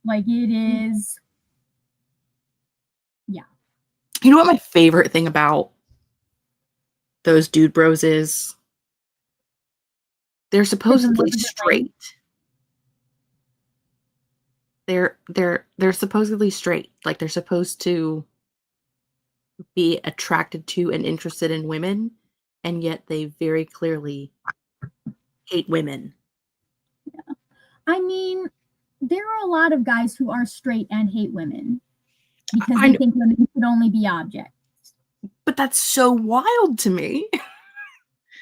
[SPEAKER 4] Like it is, yeah.
[SPEAKER 2] You know what my favorite thing about those dude bros is? They're supposedly straight. They're supposedly straight. Like they're supposed to be attracted to and interested in women, and yet they very clearly hate women.
[SPEAKER 4] Yeah. I mean, there are a lot of guys who are straight and hate women because they think women should only be objects.
[SPEAKER 2] But that's so wild to me.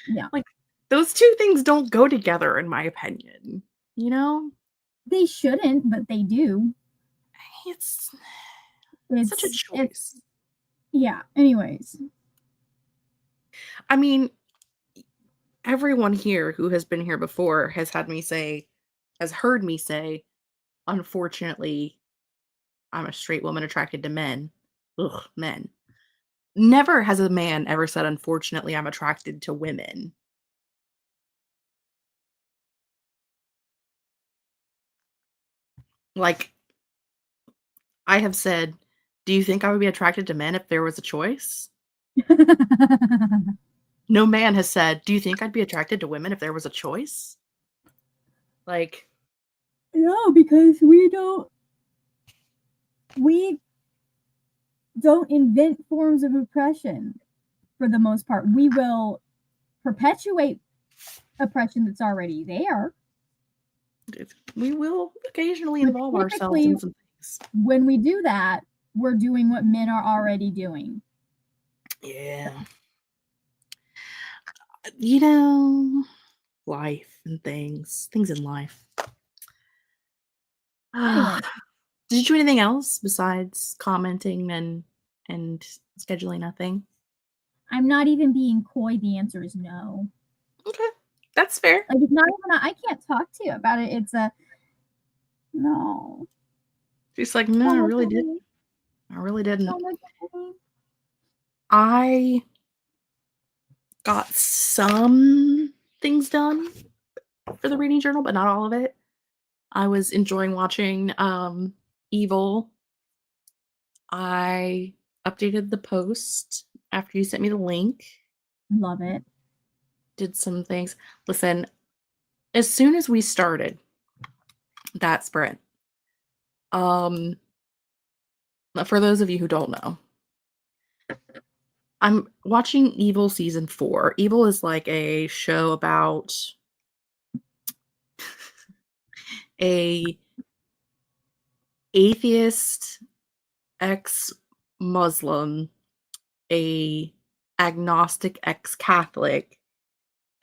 [SPEAKER 4] Yeah.
[SPEAKER 2] Like those two things don't go together, in my opinion. You know?
[SPEAKER 4] They shouldn't, but they do.
[SPEAKER 2] It's such a choice.
[SPEAKER 4] Yeah. Anyways.
[SPEAKER 2] I mean, everyone here who has been here before has heard me say, unfortunately, I'm a straight woman attracted to men. Ugh, men. Never has a man ever said, unfortunately, I'm attracted to women. Like, I have said, do you think I would be attracted to men if there was a choice? No man has said, do you think I'd be attracted to women if there was a choice? Like,
[SPEAKER 4] no, because we don't invent forms of oppression for the most part. We will perpetuate oppression that's already there.
[SPEAKER 2] We will occasionally involve ourselves in some things.
[SPEAKER 4] When we do that, we're doing what men are already doing.
[SPEAKER 2] Yeah. You know, life and things in life.
[SPEAKER 4] Anyway.
[SPEAKER 2] Did you do anything else besides commenting and scheduling nothing?
[SPEAKER 4] I'm not even being coy. The answer is no.
[SPEAKER 2] Okay, that's fair.
[SPEAKER 4] Like it's not even. I can't talk to you about it. It's a no.
[SPEAKER 2] She's like, no, I really didn't. I really didn't. I got some things done for the reading journal, but not all of it. I was enjoying watching Evil. I updated the post after you sent me the link.
[SPEAKER 4] Love it.
[SPEAKER 2] Did some things. Listen, as soon as we started that spread, for those of you who don't know, I'm watching Evil season 4. Evil is like a show about a atheist ex-Muslim, a agnostic ex-Catholic,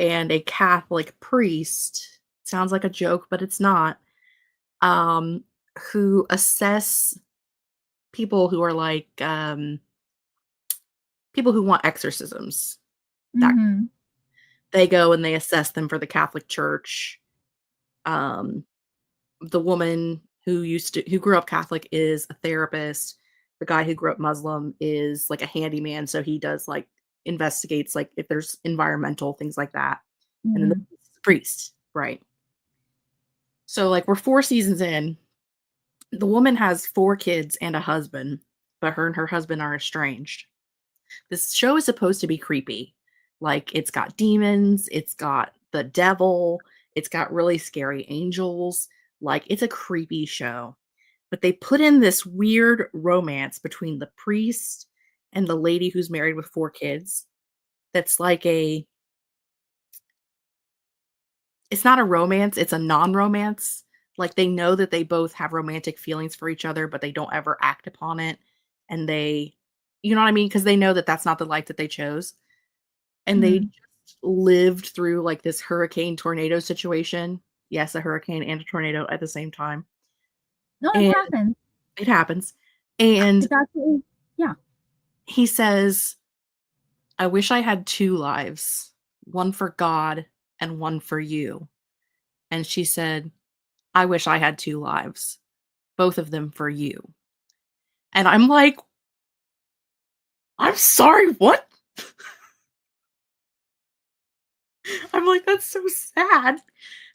[SPEAKER 2] and a Catholic priest. Sounds like a joke, but it's not. Who assess people who are like people who want exorcisms. That
[SPEAKER 4] Mhm.
[SPEAKER 2] they go and they assess them for the Catholic Church. The woman who grew up Catholic is a therapist. The guy who grew up Muslim is like a handyman, so he does like investigates like if there's environmental things like that. And then the
[SPEAKER 4] Mhm.
[SPEAKER 2] priest, right? So like we're 4 seasons in. The woman has 4 kids and a husband, but her and her husband are estranged. This show is supposed to be creepy. Like it's got demons, it's got the devil, it's got really scary angels. Like it's a creepy show. But they put in this weird romance between the priest and the lady who's married with 4 kids. That's like it's not a romance, it's a non-romance. Like they know that they both have romantic feelings for each other, but they don't ever act upon it. And they, you know what I mean? Because they know that that's not the life that they chose. And they
[SPEAKER 4] Mhm.
[SPEAKER 2] just lived through like this hurricane tornado situation. Yes, a hurricane and a tornado at the same time.
[SPEAKER 4] No, it
[SPEAKER 2] And
[SPEAKER 4] happens.
[SPEAKER 2] it happens. And
[SPEAKER 4] It's absolutely yeah.
[SPEAKER 2] he says, I wish I had 2 lives, one for God and one for you. And she said, I wish I had 2 lives, both of them for you. And I'm like, I'm sorry, what? I'm like, that's so sad.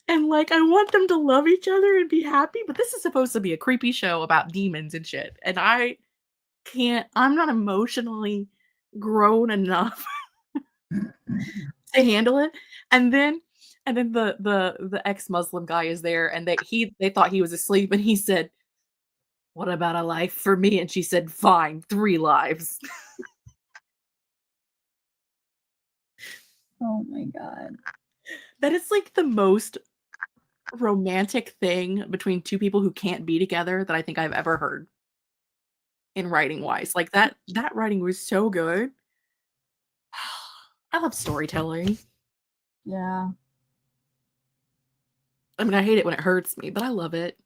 [SPEAKER 2] And like, I want them to love each other and be happy, but this is supposed to be a creepy show about demons and shit. And I'm not emotionally grown enough to handle it. And then the ex-Muslim guy is there and they thought he was asleep and he said, what about a life for me? And she said, fine, 3 lives.
[SPEAKER 4] Oh my god.
[SPEAKER 2] That is like the most romantic thing between 2 people who can't be together that I think I've ever heard in writing wise. Like that writing was so good. I love storytelling.
[SPEAKER 4] Yeah.
[SPEAKER 2] I mean, I hate it when it hurts me, but I love it.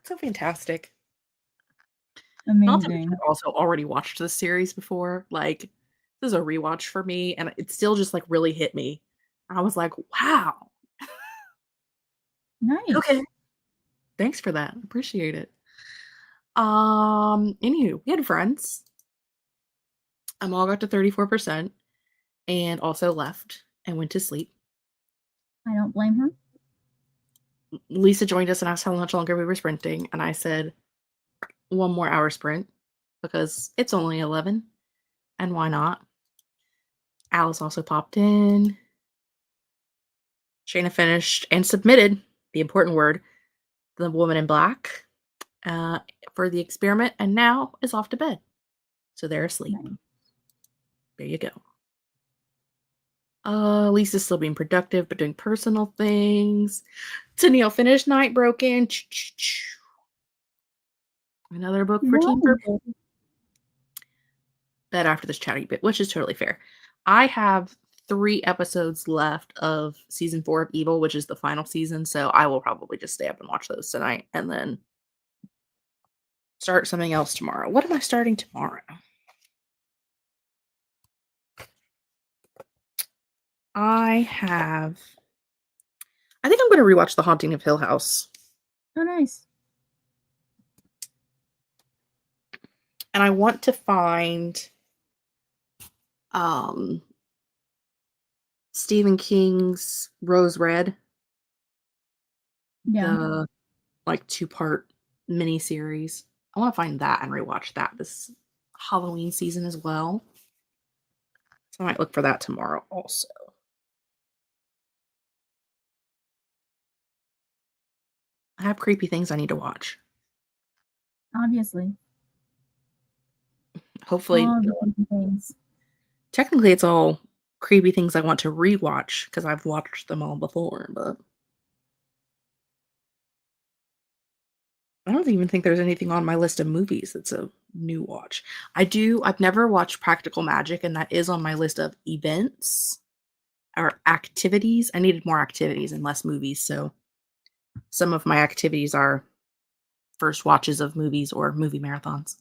[SPEAKER 2] So fantastic. Not to mention
[SPEAKER 4] Amazing.
[SPEAKER 2] I've also already watched this series before. Like, this is a rewatch for me, and it still just like really hit me. I was like, wow.
[SPEAKER 4] Nice.
[SPEAKER 2] Okay. Thanks for that. Appreciate it. Anywho, we had friends. All got to 34% and also left and went to sleep.
[SPEAKER 4] I don't blame her.
[SPEAKER 2] Lisa joined us and asked how much longer we were sprinting, and I said 1 more hour sprint because it's only 11, and why not? Alice also popped in. Shayna finished and submitted the important word, The Woman in Black, for the experiment, and now is off to bed. So they're asleep.
[SPEAKER 4] Nice.
[SPEAKER 2] There you go. Lisa's still being productive, but doing personal things. Tennille finished Night Broken. Another book for Team
[SPEAKER 4] Nice.
[SPEAKER 2] Purple. Bed after this chatty bit, which is totally fair. I have 3 episodes left of season 4 of Evil, which is the final season, so I will probably just stay up and watch those tonight and then start something else tomorrow. What am I starting tomorrow? I think I'm going to rewatch The Haunting of Hill House.
[SPEAKER 4] Oh, nice.
[SPEAKER 2] And I want to find Stephen King's Rose Red.
[SPEAKER 4] Yeah.
[SPEAKER 2] The like 2-part miniseries. I want to find that and rewatch that this Halloween season as well. So I might look for that tomorrow also. I have creepy things I need to watch.
[SPEAKER 4] Obviously.
[SPEAKER 2] Hopefully,
[SPEAKER 4] All the different things.
[SPEAKER 2] technically it's all creepy things I want to rewatch because I've watched them all before, but I don't even think there's anything on my list of movies that's a new watch. I've never watched Practical Magic, and that is on my list of events or activities. I needed more activities and less movies. So some of my activities are first watches of movies or movie marathons.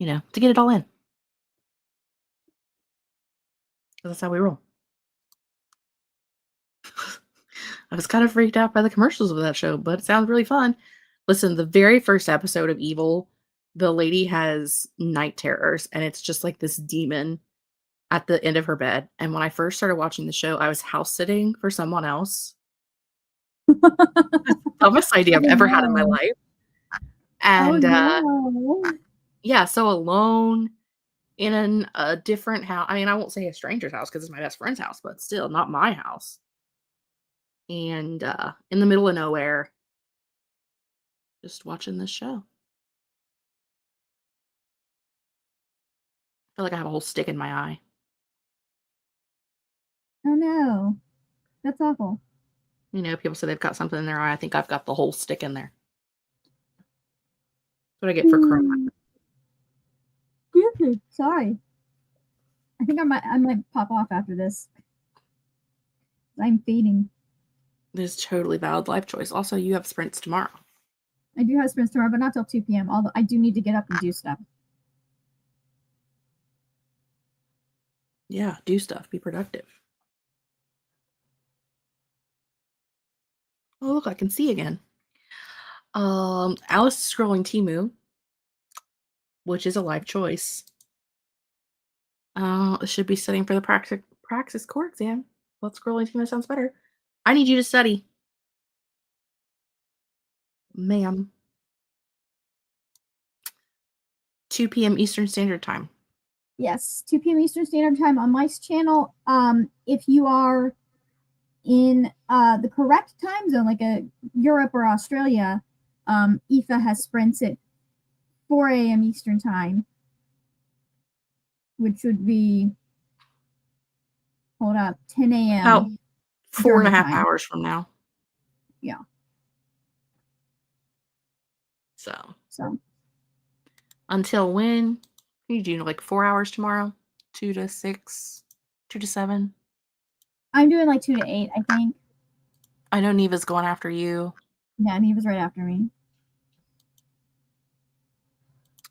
[SPEAKER 2] To get it all in. That's how we roll. I was kind of freaked out by the commercials of that show, but it sounds really fun. Listen, the very first episode of Evil, the lady has night terrors, and it's just like this demon at the end of her bed. And when I first started watching the show, I was house sitting for someone else. Dumbest idea I've ever had in my life. And yeah, so alone in a different house. I mean, I won't say a stranger's house because it's my best friend's house, but still not my house. And in the middle of nowhere, just watching this show. I feel like I have a whole stick in my eye.
[SPEAKER 4] Oh no, that's awful.
[SPEAKER 2] People say they've got something in their eye. I think I've got the whole stick in there. That's what I get for Corona.
[SPEAKER 4] Sorry. I think I might pop off after this. I'm fading.
[SPEAKER 2] This is totally valid life choice. Also, you have sprints tomorrow.
[SPEAKER 4] I do have sprints tomorrow, but not till 2 p.m. Although I do need to get up and do stuff.
[SPEAKER 2] Yeah, do stuff. Be productive. Oh, look, I can see again. Alice is scrolling Temu, which is a life choice. Should be studying for the praxis core exam. Let's scrolling Temu sounds better. I need you to study. Ma'am. 2 p.m. Eastern Standard Time.
[SPEAKER 4] Yes, 2 p.m. Eastern Standard Time on my channel. If you are in the correct time zone, like a Europe or Australia, IFA has sprints at 4 a.m. Eastern Time, which would be 10 a.m.
[SPEAKER 2] About 4.5
[SPEAKER 4] time.
[SPEAKER 2] hours from now.
[SPEAKER 4] Yeah.
[SPEAKER 2] So
[SPEAKER 4] until
[SPEAKER 2] when? Can you do like 4 hours tomorrow? 2 to 6, 2 to 7?
[SPEAKER 4] I'm doing like 2 to 8, I think.
[SPEAKER 2] I know Neva's going after you.
[SPEAKER 4] Yeah, Neva's right after me.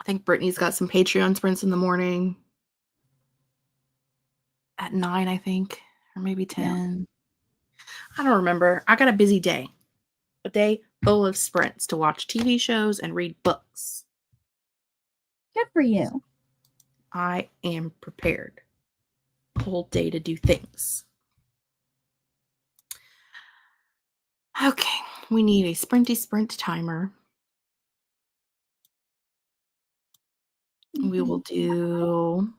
[SPEAKER 2] I think Brittany's got some Patreon sprints in the morning. At 9, I think. Or maybe 10. Yeah. I don't remember. I got a busy day. A day full of sprints to watch TV shows and read books.
[SPEAKER 4] Good for you.
[SPEAKER 2] I am prepared. A whole day to do things. Okay. We need a sprint timer. We will do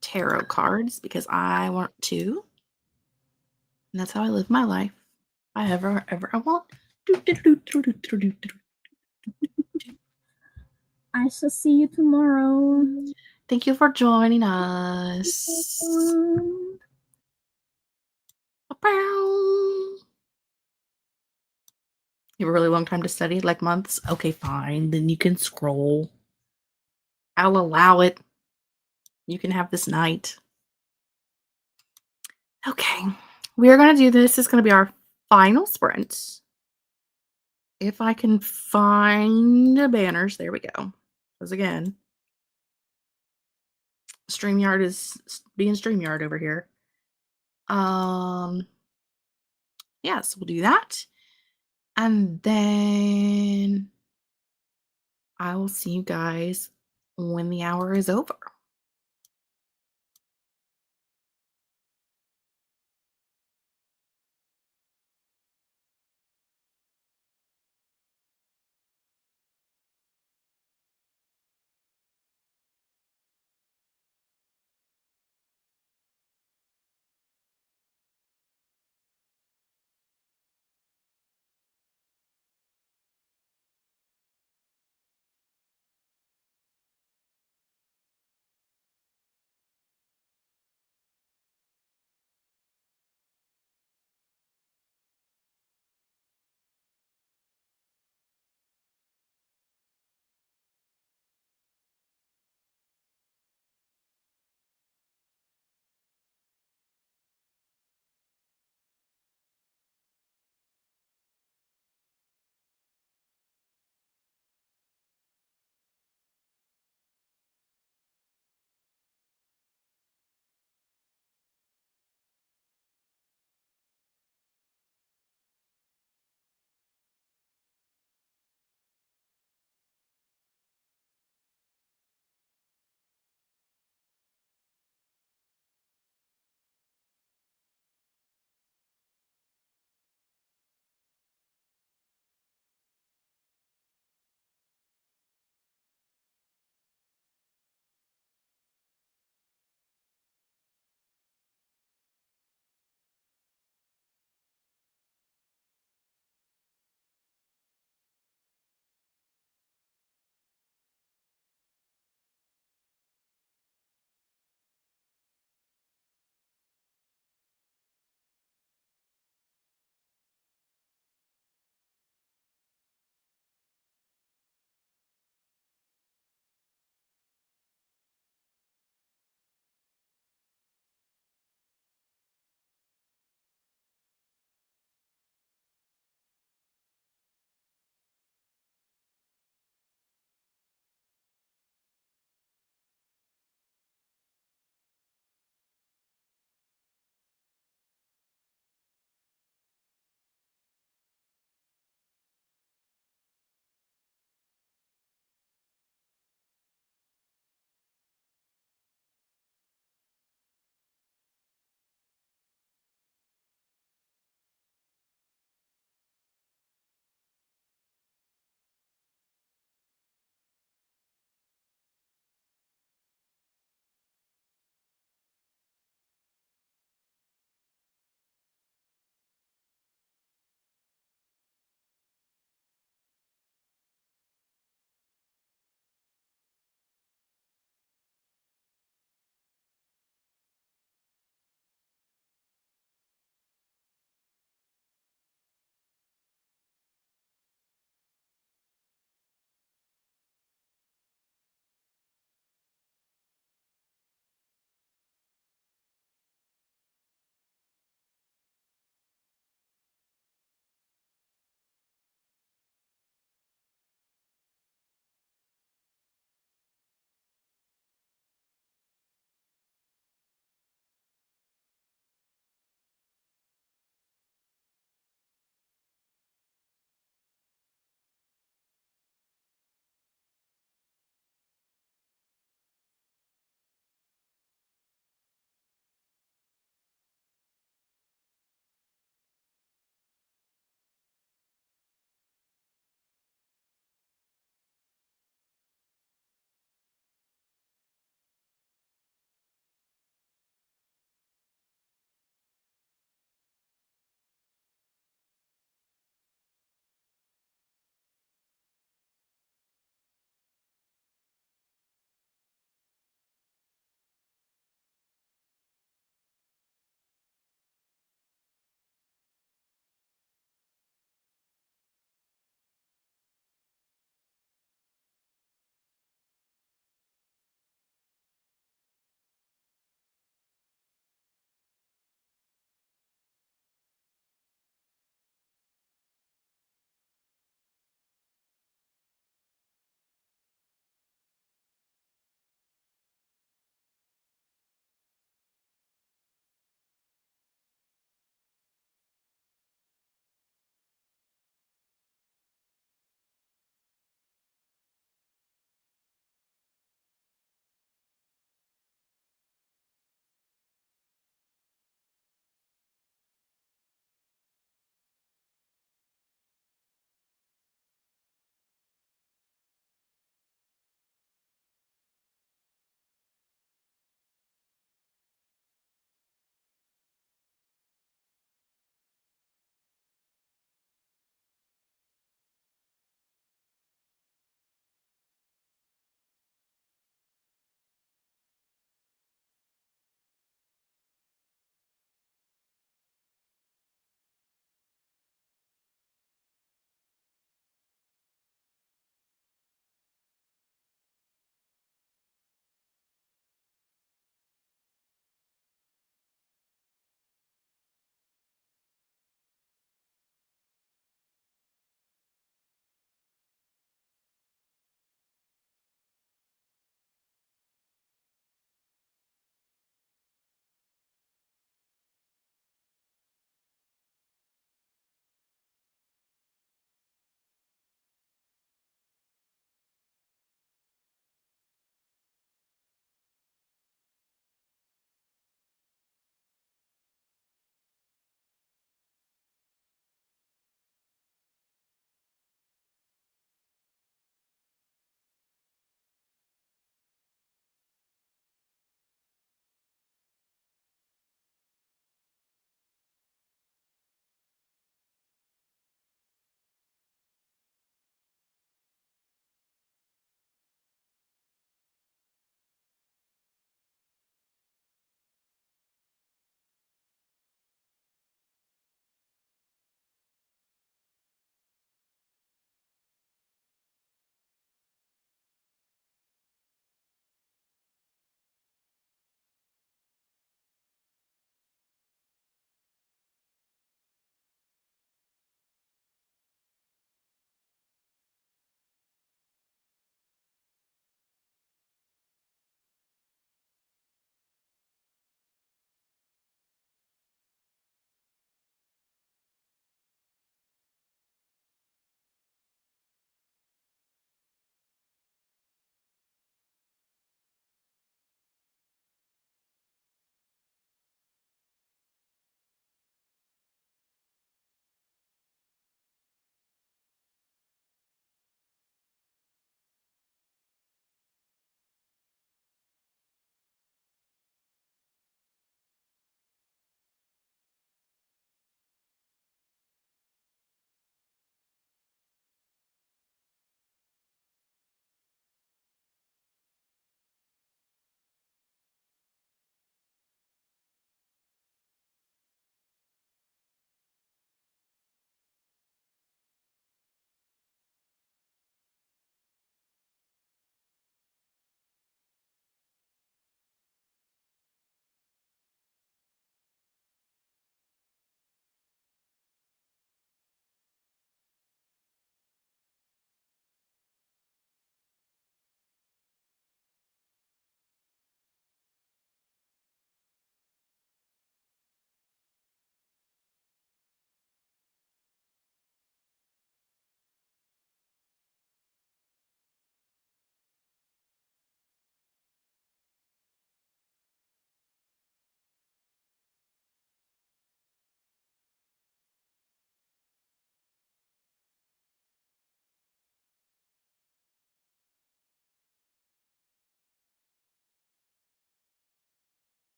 [SPEAKER 2] tarot cards because I want to. And that's how I live my life. If I ever I want.
[SPEAKER 4] I shall see you tomorrow.
[SPEAKER 2] Thank you for joining us. You have a really long time to study, like months? Okay, fine. Then you can scroll. I'll allow it. You can have this night. Okay. We are going to do this. This is going to be our final sprint. If I can find the banners. There we go. Because again, StreamYard is being StreamYard over here. Yes, we'll do that. And then I will see you guys when the hour is over.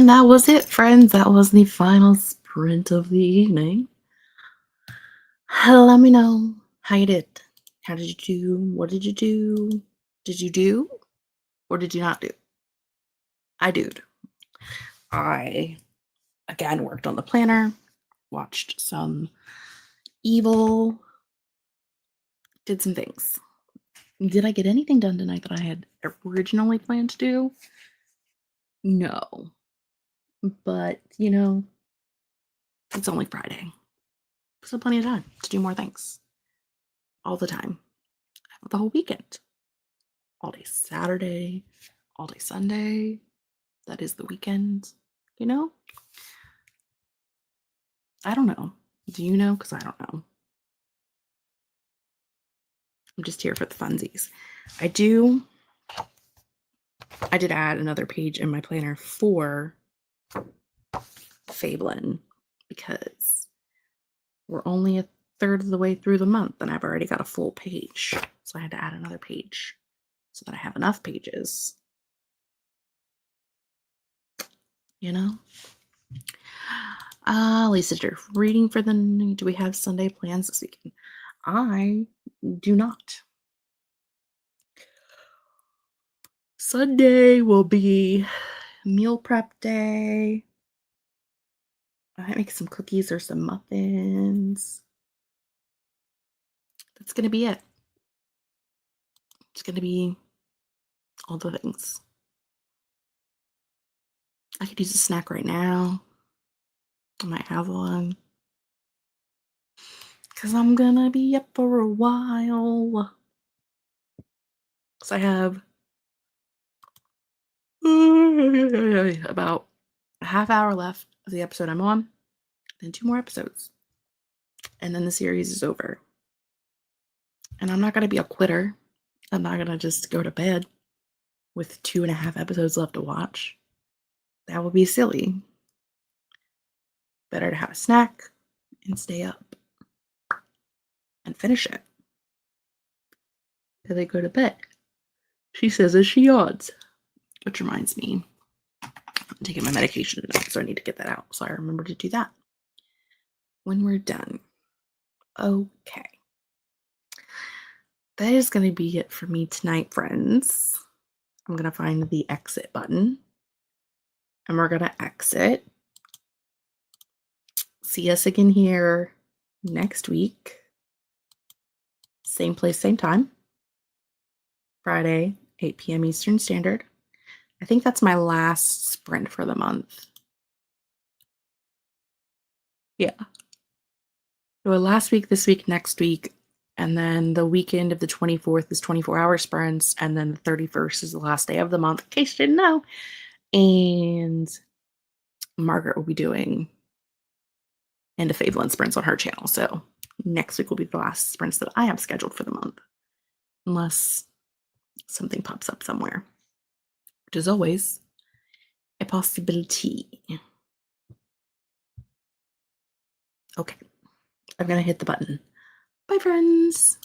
[SPEAKER 2] And that was it, friends. That was the final sprint of the evening. Let me know how you did. How did you do? What did you do? Did you do? Or did you not do? I did. I, again, worked on the planner, watched some Evil, did some things. Did I get anything done tonight that I had originally planned to do? No. But, you know, it's only Friday. So plenty of time to do more things. All the time. The whole weekend. All day Saturday, all day Sunday. That is the weekend. You know? I don't know. Do you know? Because I don't know. I'm just here for the funsies. I did add another page in my planner for Fablen because we're only a third of the way through the month and I've already got a full page. So I had to add another page so that I have enough pages. You know? Lisa, you're reading for do we have Sunday plans this weekend? I do not. Sunday will be meal prep day. I might make some cookies or some muffins. That's going to be it. It's going to be all the things. I could use a snack right now. I might have one. Because I'm going to be up for a while. Because I have about a half hour left of the episode I'm on. Then 2 more episodes. And then the series is over. And I'm not going to be a quitter. I'm not going to just go to bed with 2.5 episodes left to watch. That would be silly. Better to have a snack and stay up and finish it. Then I go to bed. She says as she yawns. Which reminds me, I'm taking my medication tonight, so I need to get that out. So I remember to do that when we're done. Okay. That is going to be it for me tonight, friends. I'm going to find the exit button. And we're going to exit. See us again here next week. Same place, same time. Friday, 8 p.m. Eastern Standard. I think that's my last sprint for the month. Yeah. So last week, this week, next week, and then the weekend of the 24th is 24-hour sprints, and then the 31st is the last day of the month, in case you didn't know. And Margaret will be doing end of Fablen sprints on her channel. So next week will be the last sprints that I have scheduled for the month. Unless something pops up somewhere. Which is always a possibility. Okay. I'm going to hit the button. Bye, friends.